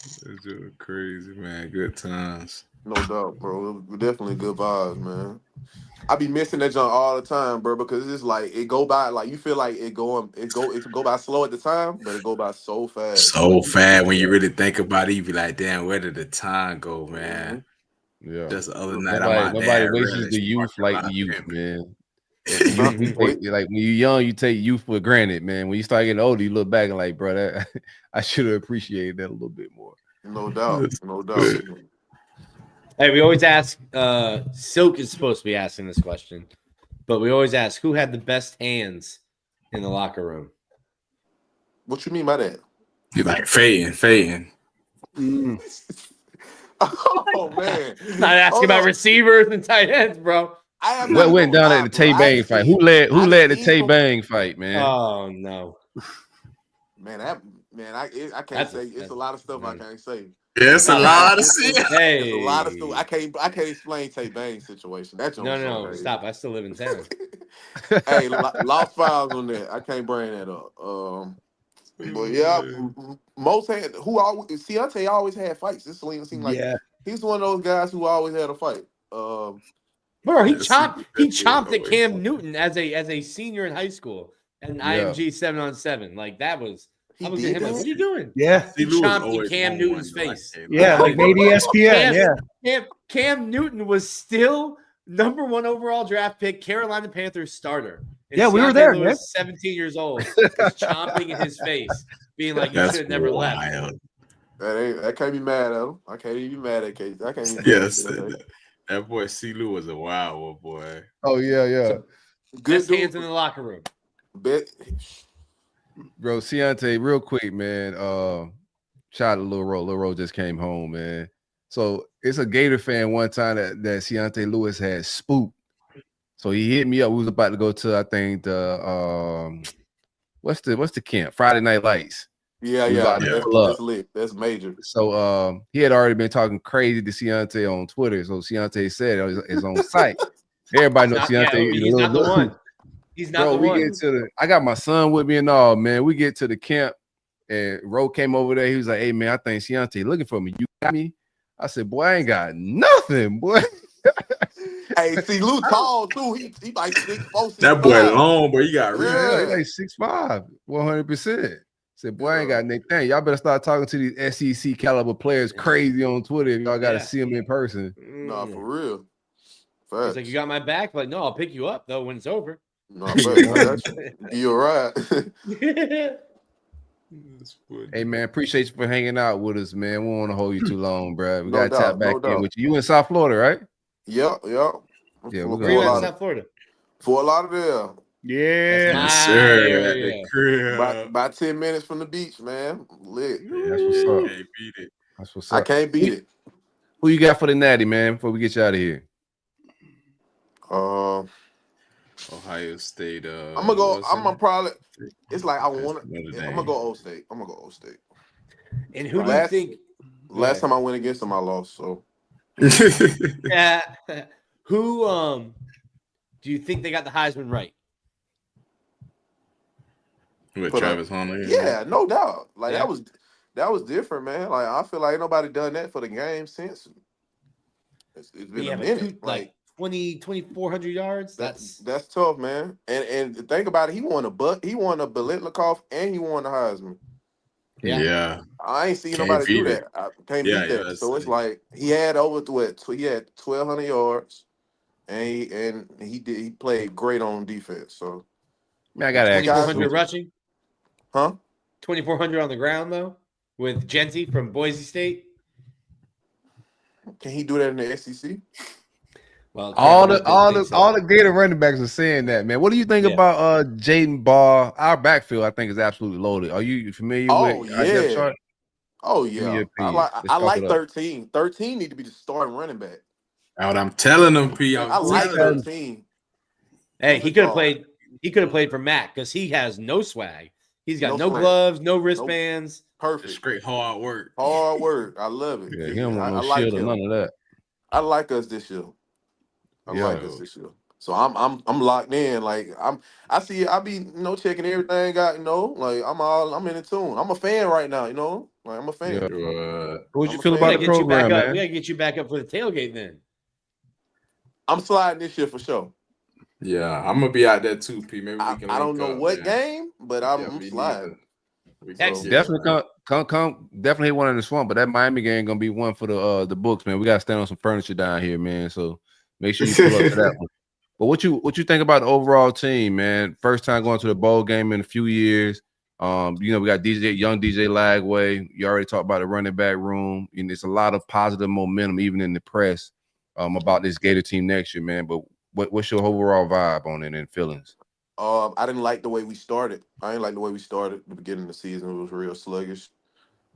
It's just crazy, man. Good times. No doubt, bro. It was definitely good vibes, man. I be missing that junk all the time, bro, because it's just like it go by like you feel like it go by slow at the time, but it go by so fast. So fast when you really think about it, you be like, damn, where did the time go, man? Yeah. Just the other night, nobody wastes the youth like the youth, man. Like when you're young, you take youth for granted, man. When you start getting older, you look back and like, bro, that I should have appreciated that a little bit more. No doubt, no doubt. Hey, we always ask. Silk is supposed to be asking this question, but we always ask who had the best hands in the locker room. What you mean by that? You like fading. Oh man! Not asking about receivers and tight ends, bro. What went down at the Tay Bang fight? Who led the Tay Bang fight, man? Oh no, man! I can't say. It's a lot of stuff I can't say. Yeah, it's a lot of shit. Hey, it's a lot of stuff. I can't explain Tay Bang's situation. That's no. Stop! I still live in town. Hey, lost files on that. I can't bring that up. But yeah, most had Ciante always had fights. This seemed like he's one of those guys who always had a fight. Bro, he chomped at Cam Newton as a senior in high school at an IMG 7-on-7. Like that was. I was at him. What are you doing? Yeah, he chomped in Cam Newton's face. Yeah, like maybe ESPN. Cam Newton was still number 1 overall draft pick, Carolina Panthers starter. And we were there. He was 17 years old, just chomping in his face, being like, "You should have never left." I can't be mad at him. I can't even be mad at Case. I can't even. Yes, that boy C. Lou was a wild one, boy. Oh yeah. So, good hands in the locker room. Bro, Ciante, real quick, man. Shout out to Lil Ro. Lil Ro just came home, man. So it's a Gator fan one time that Ciante Lewis had spooked. So he hit me up. We was about to go to, I think, the what's the camp? Friday Night Lights. Yeah. That's lit. That's major. So he had already been talking crazy to Ciante on Twitter. So Ciante said it's on site. Everybody knows Ciante. He's not the one. He's not the one. I got my son with me and all, man. We get to the camp and Ro came over there. He was like, "Hey, man, I think Ciante looking for me. You got me?" I said, "Boy, I ain't got nothing, boy." Hey, see, Lou tall too. He like 6'4". That boy long, but he got real. Yeah, like 6'5", 100%. Said, "Boy, I ain't got anything. Y'all better start talking to these SEC caliber players crazy on Twitter if y'all got to see them in person." Nah, for real. He's like, "You got my back?" Like, "No, I'll pick you up though when it's over." No, you're right. Hey man, appreciate you for hanging out with us, man. We don't want to hold you too long, bro. We gotta tap back in with you. You in South Florida, right? Yeah. Yeah, we're going to South Florida. Fort Lauderdale. Yeah, sir. About 10 minutes from the beach, man. Lit. Yeah, that's what's up. I can't beat it. Who you got for the Natty, man? Before we get you out of here. Ohio State. I'm gonna go. I'm gonna probably. It's like I want to. I'm gonna go Old State. And who do you think? Last time I went against them, I lost. So. Who do you think they got the Heisman right? With Travis Hunter? Yeah, no doubt. Like that was different, man. Like I feel like ain't nobody done that for the game since. It's been a minute. Like 2,400 yards. That's tough, man. And think about it. He won a Biletnikoff and he won the Heisman. Yeah. I ain't seen nobody do that. I can't beat that. So it's like he had he had 1,200 yards, and he played great on defense. So man, I got to ask 2,400 rushing, huh? 2,400 on the ground though, with Genty from Boise State. Can he do that in the SEC? Well, all the Gator running backs are saying that, man. What do you think about Jaden Ball? Our backfield, I think, is absolutely loaded. Are you familiar with our depth chart? Oh yeah. I like 13. 13 need to be the starting running back. What I'm telling them, P. I like 13. Hey, he could have played. He could have played for Mack because he has no swag. He's got no gloves, no wristbands. Perfect. It's great hard work. Hard work. I love it. Yeah, he don't want no shield or none of that. I like us this year. I like us this year. So I'm locked in. Like I be checking everything out, like I'm in the tune. I'm a fan right now, Like I'm a fan. Yeah. What you feel about the program, man? We gotta get you back up for the tailgate then. I'm sliding this year for sure. Yeah, I'm gonna be out there too, P. Maybe we can. I don't know what game, but I'm sliding. Definitely come definitely hit one in the swamp, but that Miami game gonna be one for the books, man. We gotta stand on some furniture down here, man. So make sure you pull up to that one. But what you think about the overall team, man? First time going to the bowl game in a few years. We got young DJ Lagway. You already talked about the running back room, and there's a lot of positive momentum, even in the press, about this Gator team next year, man. But what's your overall vibe on it and feelings? I didn't like the way we started. I didn't like the way we started. The beginning of the season was real sluggish.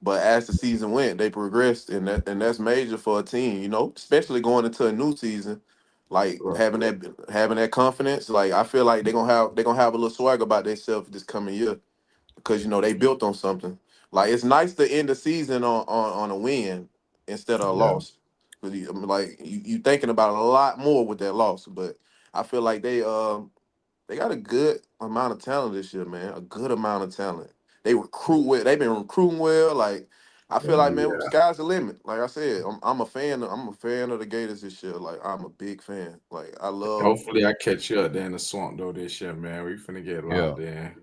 But as the season went, they progressed, and that's major for a team, especially going into a new season. Like having that confidence, like I feel like they're gonna have a little swag about themselves this coming year because they built on something. Like it's nice to end the season on a win instead of a loss. Like you thinking about a lot more with that loss, but I feel like they got a good amount of talent this year, man. A good amount of talent. They recruit well. They've been recruiting well. Like I feel like, man, sky's the limit. Like I said, I'm a fan. I'm a fan of the Gators this year. Like I'm a big fan. Like I love. Hopefully, I catch you up there in the swamp though this year, man. We finna get locked in.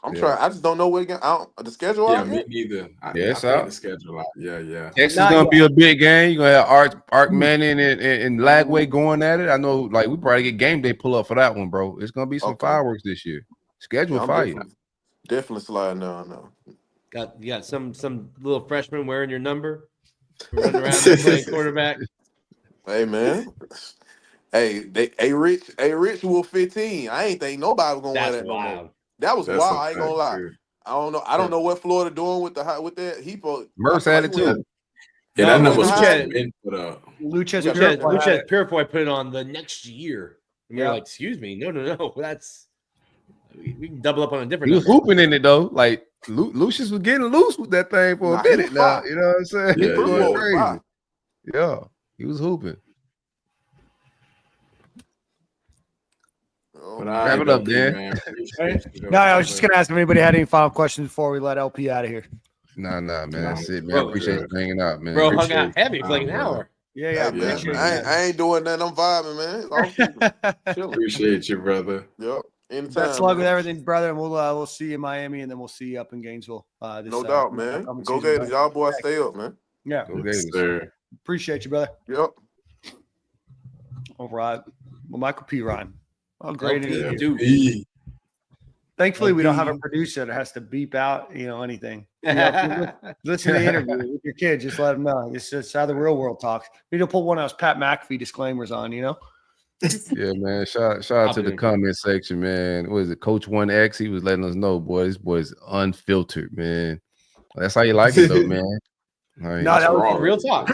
I'm trying. I just don't know what the schedule. Yeah, me neither. It's out. The schedule out. Yeah. Texas is gonna be a big game. You're gonna have Art Manning and Lagway going at it. I know, like we probably get game day pull up for that one, bro. It's gonna be some fireworks this year. Schedule fire. Definitely sliding down now. You got some little freshman wearing your number, running around playing quarterback. Hey man, Rich will 15. I ain't think nobody was gonna wear that no more. That was wild. I ain't gonna lie. I don't know. I don't know what Florida doing with that. He put Merce had it too. Yeah, that number was Luchez Purifoy put it on the next year. And you're like, excuse me, no. That's we can double up on a different. He was hooping in it though. Like Lucius was getting loose with that thing for a minute now. You know what I'm saying? Yeah, going crazy. Yeah, he was hooping. Wrap it up, Dan. No, I was just gonna ask if anybody had any final questions before we let LP out of here. Nah, man. That's it, man. Appreciate you hanging out, man. Bro, hung out heavy for like an hour. Yeah. I ain't doing that. I'm vibing, man. Appreciate you, brother. Yep. Anytime. Best luck with everything, brother. And we'll see you in Miami, and then we'll see you up in Gainesville. No doubt, man. Go Gators, y'all boys. Stay up, man. Yeah. Go Gators, sir. Appreciate you, brother. Yep. All right. Well, Michael Perine. Oh, great. Thankfully, we don't have a producer that has to beep out, anything. Listen to the interview with your kids. Just let them know. It's just how the real world talks. We need to pull one of those Pat McAfee disclaimers on, Yeah, man. Shout out to the comment section, man. What is it? Coach 1X, he was letting us know, boy, this boy's unfiltered, man. That's how you like it, though, man. No, that was real talk.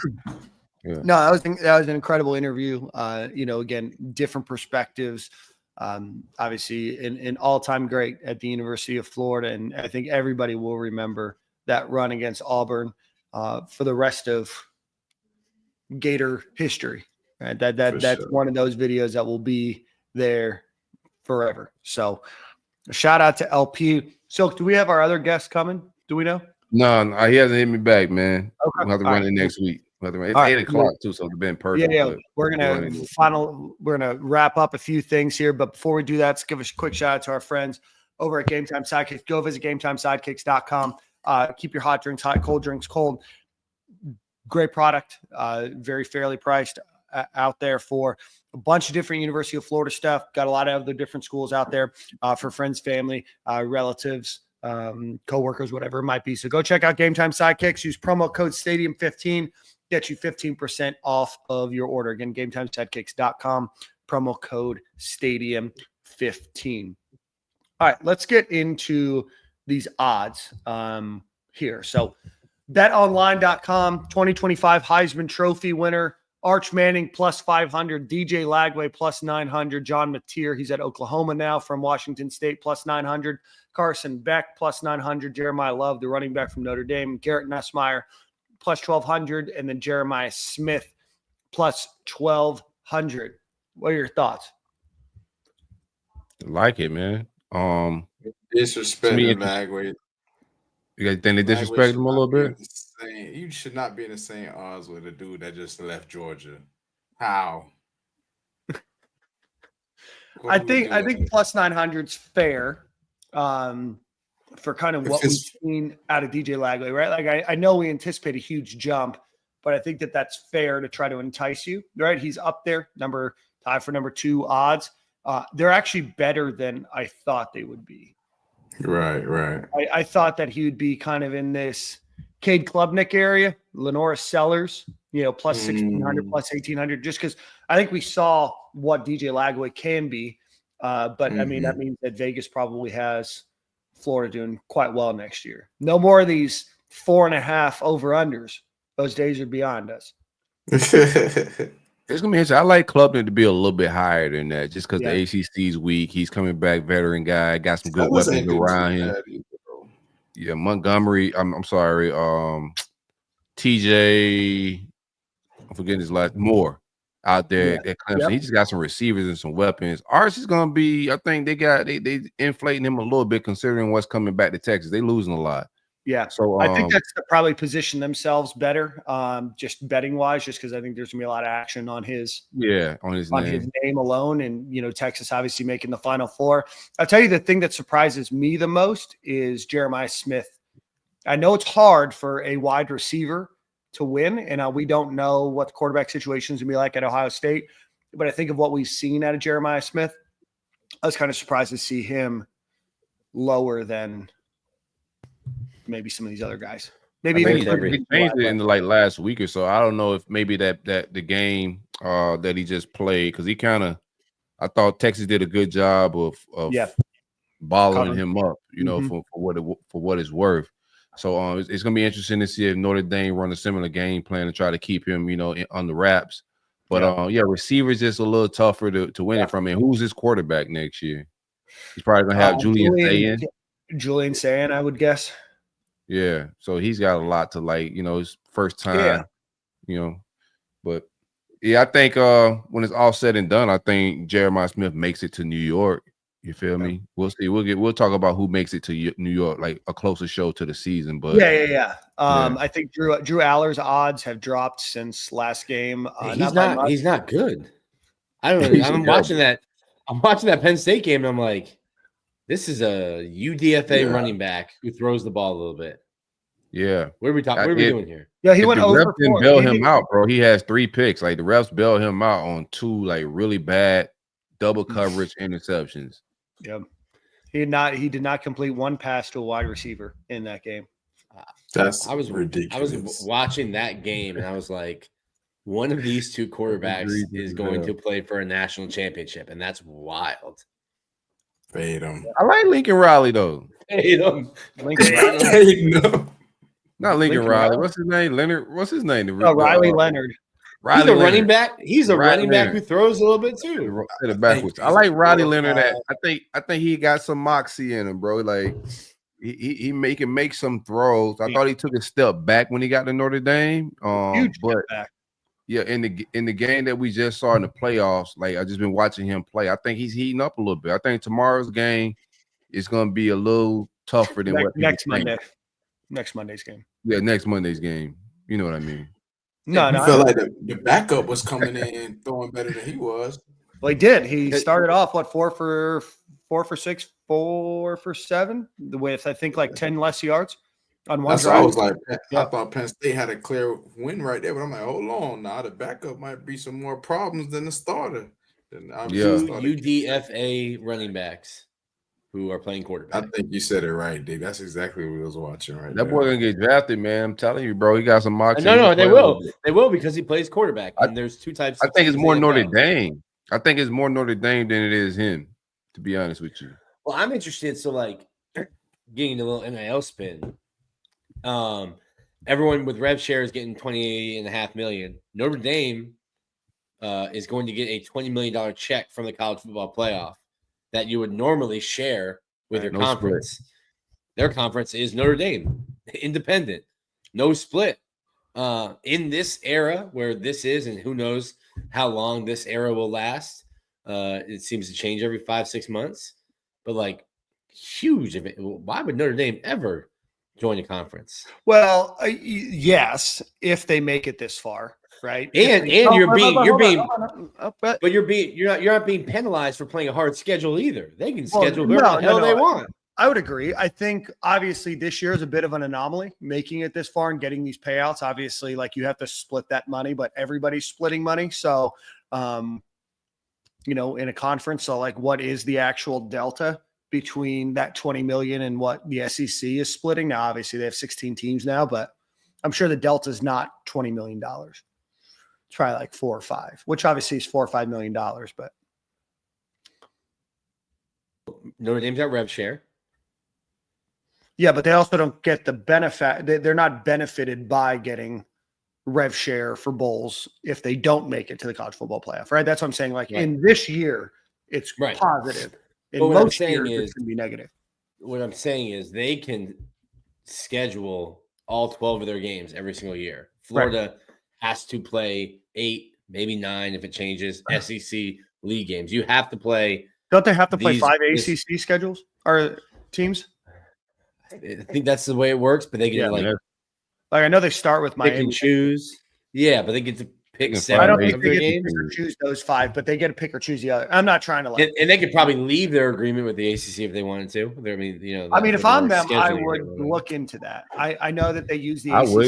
Yeah. No, that was an incredible interview. Again, different perspectives. Obviously, an all-time great at the University of Florida, and I think everybody will remember that run against Auburn for the rest of Gator history. Right? That's one of those videos that will be there forever. So, a shout out to LP. Silk, do we have our other guests coming? Do we know? No, he hasn't hit me back, man. Okay. We'll have to run it next week. It's 8:00 too, so it's been perfect. Yeah. We're gonna wrap up a few things here, but before we do that, let's give a quick shout out to our friends over at Game Time Sidekicks. Go visit GameTimeSidekicks.com. Keep your hot drinks hot, cold drinks cold. Great product, very fairly priced out there for a bunch of different University of Florida stuff. Got a lot of other different schools out there for friends, family, relatives, coworkers, whatever it might be. So go check out Game Time Sidekicks. Use promo code Stadium15. Get you 15% off of your order. Again, GameTimeSidekicks.com. Promo code Stadium15. All right, let's get into these odds here. So betonline.com, 2025 Heisman Trophy winner, Arch Manning plus 500, DJ Lagway plus 900, John Mateer, he's at Oklahoma now, from Washington State plus 900, Carson Beck plus 900, Jeremiah Love, the running back from Notre Dame, Garrett Nussmeier plus 1,200, and then Jeremiah Smith plus 1,200. What are your thoughts? I like it, man. Disrespecting Lagway. You guys think they disrespect him a little bit? You should not be in the same odds with a dude that just left Georgia. How? I think plus 900's fair for kind of what we've seen out of DJ Lagway, right? Like I know we anticipate a huge jump, but I think that's fair to try to entice you, right? He's up there, tied for number 2 odds. They're actually better than I thought they would be. Right. I thought that he would be kind of in this Cade Klubnik area, Lenora Sellers, plus 1,600, plus 1,800, just because I think we saw what DJ Lagway can be. But I mean, that means that Vegas probably has Florida doing quite well next year. No more of these 4.5 over-unders. Those days are beyond us. It's gonna be interesting. I like Klubnik to be a little bit higher than that, just because the ACC is weak. He's coming back, veteran guy, got some good weapons around him. Yeah, Montgomery. I'm sorry. TJ. I'm forgetting his last. Moore out there at Clemson. Yep. He just got some receivers and some weapons. Ours is gonna be. I think they inflating him a little bit considering what's coming back to Texas. They losing a lot. Yeah, so I think that's to probably position themselves better, just betting wise, just because I think there's gonna be a lot of action on his name alone, and Texas obviously making the Final Four. I'll tell you the thing that surprises me the most is Jeremiah Smith. I know it's hard for a wide receiver to win, and we don't know what the quarterback situation is gonna be like at Ohio State, but I think of what we've seen out of Jeremiah Smith, I was kind of surprised to see him lower than maybe some of these other guys. Maybe he changed it in the last week or so. I don't know if maybe that the game that he just played, because I thought Texas did a good job of balling him up, for what it's worth. So it's gonna be interesting to see if Notre Dame run a similar game plan to try to keep him, on the wraps. But receivers just a little tougher to win it from. And who's his quarterback next year? He's probably gonna have Julian Sayin. Julian Sayin, I would guess. Yeah, so he's got a lot to his first time, but I think when it's all said and done, I think Jeremiah Smith makes it to New York. You feel me? We'll see. We'll talk about who makes it to New York, like a closer show to the season. But I think Drew Aller's odds have dropped since last game. He's not good. I don't know. I'm watching that Penn State game, and I'm like, this is a UDFA running back who throws the ball a little bit. Yeah. What are we doing here? Yeah, he went over. The refs didn't bail him out, bro. He has 3 picks. Like the refs bailed him out on 2 really bad double coverage interceptions. Yep. He did not complete 1 pass to a wide receiver in that game. I was ridiculous. I was watching that game and I was like, one of these 2 quarterbacks is going to play for a national championship, and that's wild. Fade him. I like Lincoln Riley though. Fade him. Not Lincoln Riley. What's his name? Leonard. What's his name? Riley Leonard. Riley He's a Leonard. running back. He's a Riley running back Leonard. who throws a little bit too. Backwards. I like Riley Leonard. I think he got some moxie in him, bro. Like he can make some throws. I thought he took a step back when he got to Notre Dame. Huge but back. yeah, in the game that we just saw in the playoffs, like I just been watching him play. I think he's heating up a little bit. I think tomorrow's game is going to be a little tougher than what next Monday. Next Monday's game. Yeah, next Monday's game. You know what I mean? No, I felt like the backup was coming in throwing better than he was. Well, he did. He started off 4 for 6, 4 for 7, with I think like 10 less yards on one. That's why I was like, I thought Penn State had a clear win right there, but I'm like, hold on, now the backup might be some more problems than the starter. UDFA running backs who are playing quarterback. I think you said it right, Dave. That's exactly what we was watching right That boy gonna get drafted, man. I'm telling you, bro. He got some moxie. No, they will. They will because he plays quarterback. And there's two types. I think it's more Notre Dame. I think it's more Notre Dame than it is him, to be honest with you. Well, I'm interested. So, like, getting a little NIL spin. Everyone with rev share is getting $28.5 million. Notre Dame is going to get a $20 million check from the college football playoff that you would normally share with your conference. Split. Their conference is Notre Dame, independent, no split. In this era where this is, and who knows how long this era will last, it seems to change every 5-6 months. But like, huge event. Why would Notre Dame ever join a conference? Well, yes, if they make it this far. Right, and you're not being penalized for playing a hard schedule either. They can schedule whoever the hell they want. I would agree. I think obviously this year is a bit of an anomaly, making it this far and getting these payouts. Obviously, like you have to split that money, but everybody's splitting money. So, in a conference, so like, what is the actual delta between that 20 million and what the SEC is splitting? Now, obviously, they have 16 teams now, but I'm sure the delta is not $20 million. Try like 4 or 5, which obviously is $4 or $5 million, but Notre Dame's got rev share. Yeah, but they also don't get the benefit. They're not benefited by getting rev share for bowls if they don't make it to the college football playoff, right? That's what I'm saying. Like in this year, it's positive. In most years, it's going to be negative. What I'm saying is they can schedule all 12 of their games every single year. Florida has to play 8, maybe 9 if it changes. SEC league games. You have to play. Don't they have to play 5 ACC schedules or teams? I think that's the way it works, but they get like I know they start with Miami. Pick and choose. Yeah, but they get to pick 7. I don't think they get to pick or choose those 5, but they get to pick or choose the other. I'm not trying to and they could probably leave their agreement with the ACC if they wanted to. If I'm them, I would look into that. I know that they use the ACC for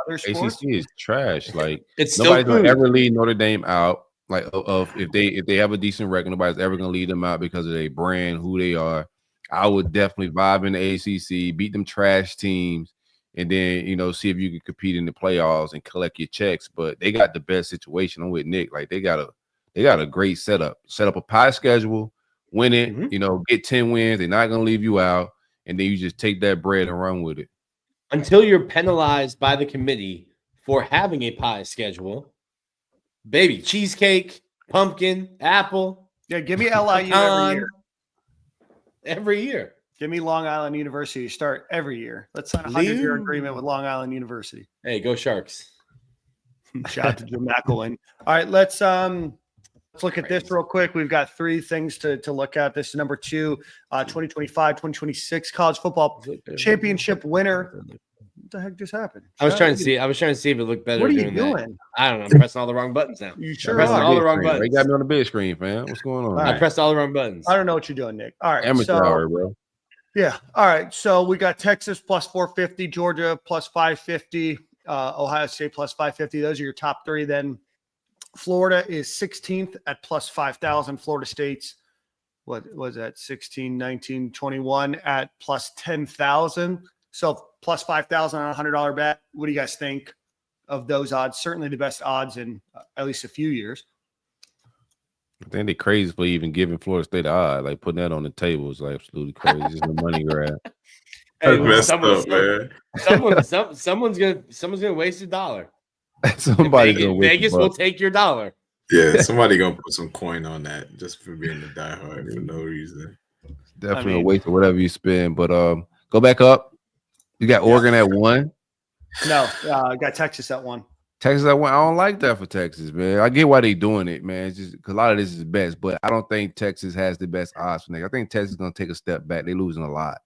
other sports. ACC is trash. Like it's nobody's gonna ever lead Notre Dame out. Like if they have a decent record, nobody's ever gonna lead them out because of their brand, who they are. I would definitely vibe in the ACC, beat them trash teams, and then see if you can compete in the playoffs and collect your checks. But they got the best situation. I'm with Nick. Like they got a great setup. Set up a pie schedule, win it. Get 10 wins. They're not gonna leave you out, and then you just take that bread and run with it. Until you're penalized by the committee for having a pie schedule, baby, cheesecake, pumpkin, apple. Yeah, give me LIU every year. Give me Long Island University. Start every year. Let's sign a 100-year agreement with Long Island University. Hey, go Sharks! Shout out to Jim McElwain. All right, let's look at this real quick. We've got 3 things to look at. This is number 2, 2025-2026 college football championship winner. What the heck just happened? I was trying to see if it looked better. What are you doing? I don't know. I'm pressing all the wrong buttons now. You sure I'm pressing all the wrong buttons. They got me on the big screen, fam. What's going on? I pressed all the wrong buttons. I don't know what you're doing, Nick. All right. Amateur hour, bro. Yeah. All right. So we got Texas plus 450, Georgia plus 550, Ohio State plus 550. Those are your top 3. Then Florida is 16th at plus 5,000. Florida State's, what was that? 16, 19, 21 at plus 10,000. So plus 5,000 on a $100 bet. What do you guys think of those odds? Certainly the best odds in at least a few years. I think they're crazy for even giving Florida State an odd. Like putting that on the table is like absolutely crazy. It's just a money grab. Hey, someone's gonna waste $1. Somebody's gonna Vegas will take your dollar. Yeah, somebody gonna put some coin on that just for being a diehard for no reason. Definitely a waste of whatever you spend. But go back up. You got Oregon at 1. No, I got Texas at 1. Texas at 1. I don't like that for Texas, man. I get why they doing it, man. It's just because a lot of this is best, but I don't think Texas has the best odds for next. I think Texas is gonna take a step back. They're losing a lot.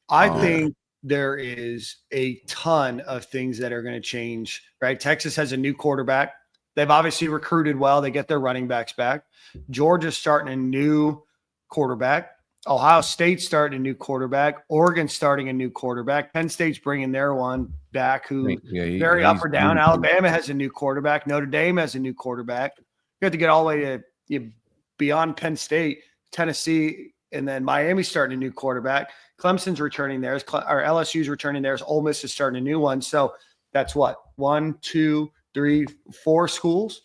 I think there is a ton of things that are going to change, right? Texas has a new quarterback. They've obviously recruited well. They get their running backs back. Georgia's starting a new quarterback. Ohio State's starting a new quarterback. Oregon's starting a new quarterback. Penn State's bringing their one back who very up or down. Alabama has a new quarterback. Notre Dame has a new quarterback. You have to get all the way to beyond Penn State, Tennessee, and then Miami's starting a new quarterback. Clemson's returning theirs, or LSU's returning theirs. Ole Miss is starting a new one. So that's what, 1, 2, 3, 4 schools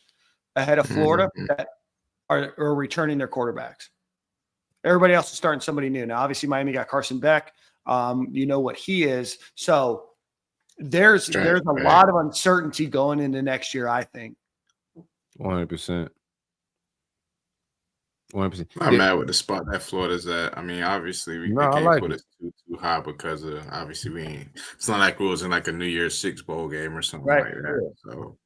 ahead of Florida that are returning their quarterbacks. Everybody else is starting somebody new. Now, obviously, Miami got Carson Beck. You know what he is. So there's a lot of uncertainty going into next year, I think. 100%. 100%. I'm mad with the spot that Florida's at. I mean, obviously, we can't put it too high because of obviously we ain't. It's not like we was in like a New Year's Six bowl game or something like that. So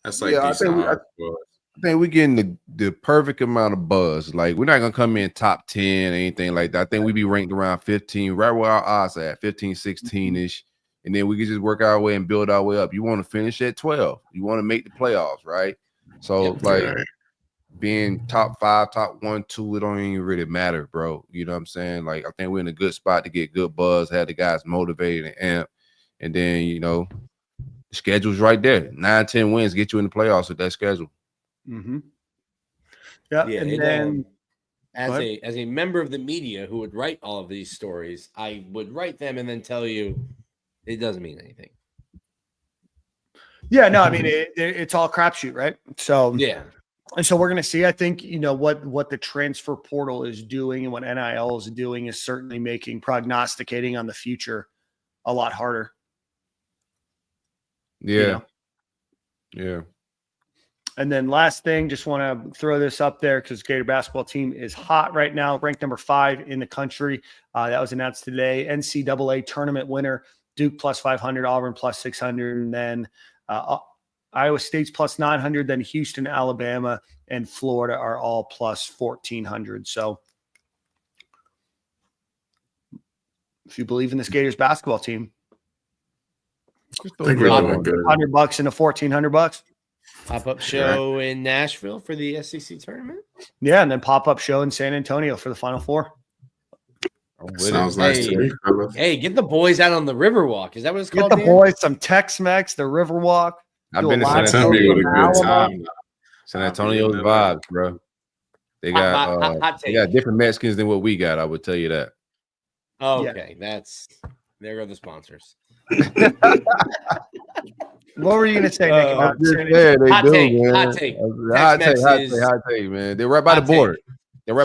that's like I think we're getting the perfect amount of buzz. Like we're not gonna come in top 10 or anything like that. I think we be ranked around 15, right where our odds at 15, 16-ish. And then we can just work our way and build our way up. You want to finish at 12. You want to make the playoffs, right? So being top 5, top 1, 2, it don't even really matter, bro. You know what I'm saying? Like, I think we're in a good spot to get good buzz, have the guys motivated and amped. And then, the schedule's right there. 9, 10 wins get you in the playoffs with that schedule. Mm-hmm. Yeah. And then as a member of the media who would write all of these stories, I would write them and then tell you it doesn't mean anything. Yeah, no, I mean, it's all crapshoot, right? So, yeah. And so we're going to see, I think, what the transfer portal is doing and what NIL is doing is certainly making prognosticating on the future a lot harder. Yeah. Yeah. And then last thing, just want to throw this up there because Gator basketball team is hot right now, ranked number 5 in the country. That was announced today. NCAA tournament winner, Duke plus 500, Auburn plus 600, and then Iowa State's plus 900, then Houston, Alabama, and Florida are all plus 1,400. So if you believe in this Gators basketball team, $100 into $1,400. Pop-up show in Nashville for the SEC tournament. Yeah, and then pop-up show in San Antonio for the Final Four. Sounds nice to me. Hey, get the boys out on the Riverwalk. Is that what it's called? Get the boys some Tex-Mex, the Riverwalk. I've been to San Antonio with a good time. San Antonio's vibes, bro. They got they got different Mexicans than what we got. I would tell you that. Okay, there go the sponsors. What were you going to say, Nick? Hot take, man. They're right by the border. You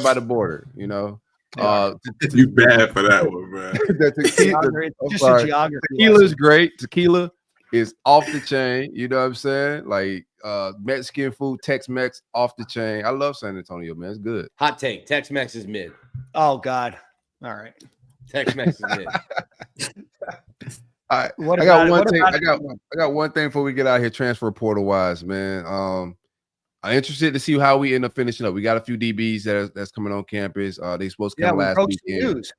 bad for that one, man. Tequila is great. Tequila is off the chain. You know what I'm saying? Like Mexican food, Tex-Mex off the chain. I love San Antonio, man. It's good. Hot take. Tex-Mex is mid. Oh God. All right. Tex-Mex is mid. All right. I got one thing before we get out here transfer portal wise, man. I'm interested to see how we end up finishing up. We got a few DBs that's coming on campus. They supposed to come last weekend.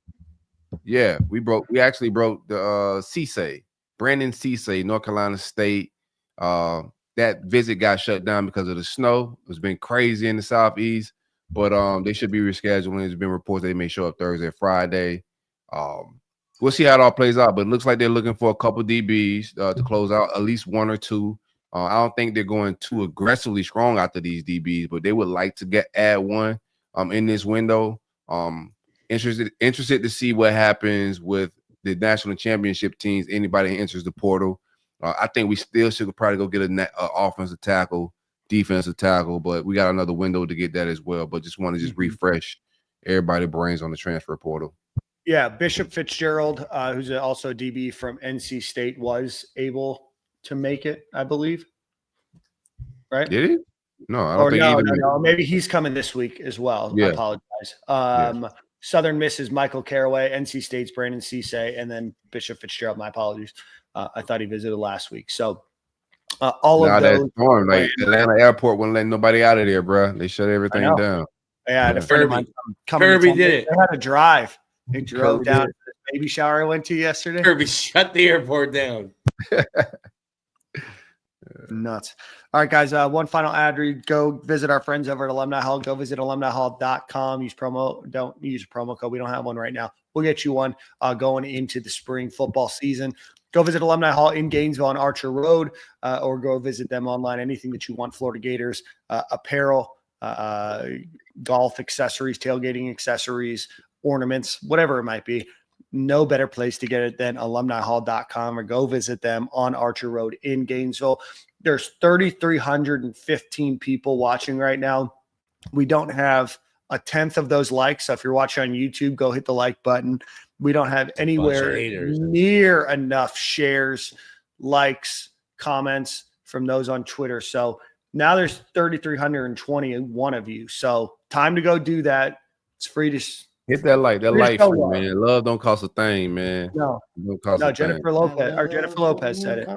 Yeah, we actually broke the Cisse, Brandon Cisse, North Carolina State. That visit got shut down because of the snow. It's been crazy in the southeast, but they should be rescheduling. There's been reports they may show up Thursday, Friday. We'll see how it all plays out, but it looks like they're looking for a couple DBs to close out, at least 1 or 2. I don't think they're going too aggressively strong after these DBs, but they would like to add one in this window. Interested to see what happens with the national championship teams. Anybody enters the portal. I think we still should probably go get an offensive tackle, defensive tackle, but we got another window to get that as well. But just want to refresh everybody's brains on the transfer portal. Yeah, Bishop Fitzgerald, who's also a DB from NC State, was able to make it, I believe. right? Did he? No, I don't think either. No. Maybe he's coming this week as well. Yeah. I apologize. Southern Miss is Michael Caraway, NC State's Brandon Cisse, and then Bishop Fitzgerald. My apologies. I thought he visited last week. So all of those. Storm, like Atlanta Airport wouldn't let nobody out of there, bro. They shut everything down. Yeah, and a friend of mine Kirby did it. They had to drive. They drove down to the baby shower I went to yesterday. Kirby shut the airport down. Nuts. All right, guys. One final ad read. Go visit our friends over at Alumni Hall. Go visit alumnihall.com. Don't use a promo code. We don't have one right now. We'll get you one going into the spring football season. Go visit Alumni Hall in Gainesville on Archer Road, or go visit them online. Anything that you want, Florida Gators, apparel, golf accessories, tailgating accessories, ornaments, whatever it might be. No better place to get it than alumnihall.com, or go visit them on Archer Road in Gainesville. There's 3,315 people watching right now. We don't have a tenth of those likes. So if you're watching on YouTube, go hit the like button. We don't have anywhere near enough shares, likes, comments from those on Twitter. So now there's 3,321 of you. So time to go do that. It's free to hit that like. That like free, man. Love don't cost a thing, man. No, Jennifer Lopez said it.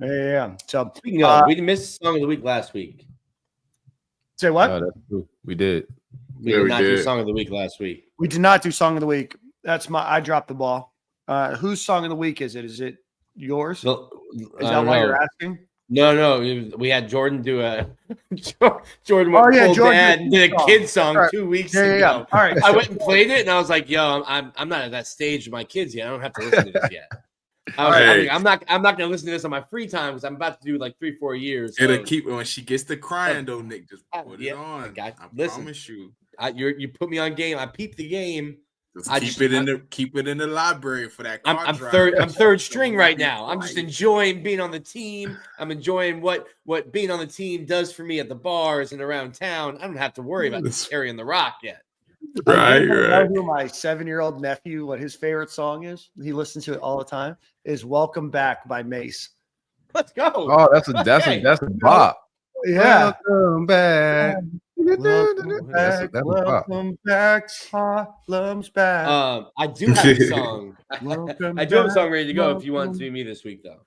Yeah. So speaking of, we missed Song of the Week last week. Say what? That's true. We did. We did not do Song of the Week last week. We did not do Song of the Week. I dropped the ball. Whose Song of the Week is it? Is it yours? Is that why you're asking? No. We had Jordan do a Jordan did a kid song 2 weeks ago. Yeah. All right. I went and played it, and I was like, "Yo, I'm not at that stage with my kids yet. I don't have to listen to this yet." I'm not gonna listen to this on my free time because I'm about to do like 3-4 years. It'll keep when she gets to crying though, Nick. Just put it on. I promise you. You put me on game. I peeped the game. Keep it in the library for that. I'm third string right now. I'm just enjoying being on the team. I'm enjoying what being on the team does for me at the bars and around town. I don't have to worry about carrying the rock yet. Right. Who my 7-year-old nephew, what his favorite song is? He listens to it all the time. Is "Welcome Back" by Mace. Let's go. Oh, that's a bop. Yeah. Welcome back. Welcome back. Harlem's back. I do have a song. I do have a song ready to go if you want to do me this week, though.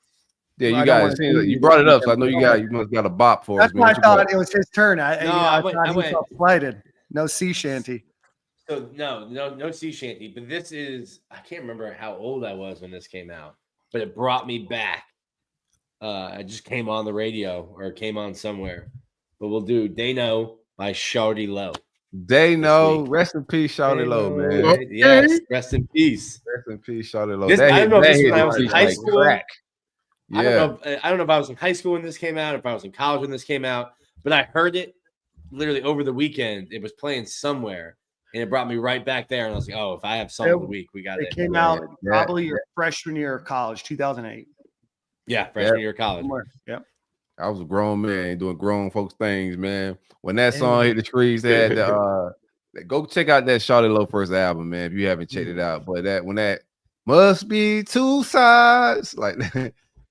Yeah, you guys. You brought it up, so I know you must got a bop for us. That's why I thought it was his turn. I went slighted. No sea shanty. So no sea shanty. But this is, I can't remember how old I was when this came out, but it brought me back. I just came on the radio or came on somewhere. But we'll do "They Know" by Shawty Low. They know. Rest in peace, Shawty Low, man. Yes, rest in peace. Rest in peace, Shawty Low. I don't know if this was when I was in high school. Yeah. I don't know if I was in high school when this came out, if I was in college when this came out, but I heard it literally over the weekend. It was playing somewhere, and it brought me right back there. And I was like, "Oh, if I have Song of the Week, we got it." It came out probably your freshman year of college, 2008. Yeah, freshman year of college. Yep. I was a grown man doing grown folks things, man. When that song hit the streets, they had go check out that Shawty Low first album, man. If you haven't checked it out, but when that must be two sides, like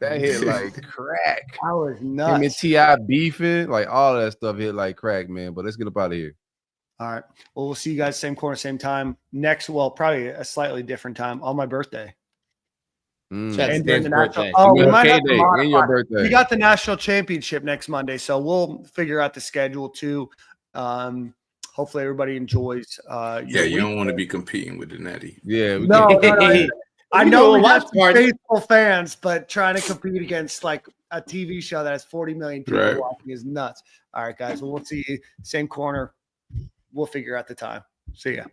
that hit like crack. I was nuts. Him and T.I. beefing, like all that stuff hit like crack, man. But let's get up out of here. All right. Well, we'll see you guys same corner, same time next. Well, probably a slightly different time on my birthday. And during the birthday. we might have to modify. Your birthday. We got the national championship next Monday, so we'll figure out the schedule too. Hopefully, everybody enjoys. You don't want to be competing with the Natty. Yeah, no. I know we have some faithful fans, but trying to compete against like a TV show that has 40 million people watching is nuts. All right, guys. Well, we'll see you same corner. We'll figure out the time. See ya.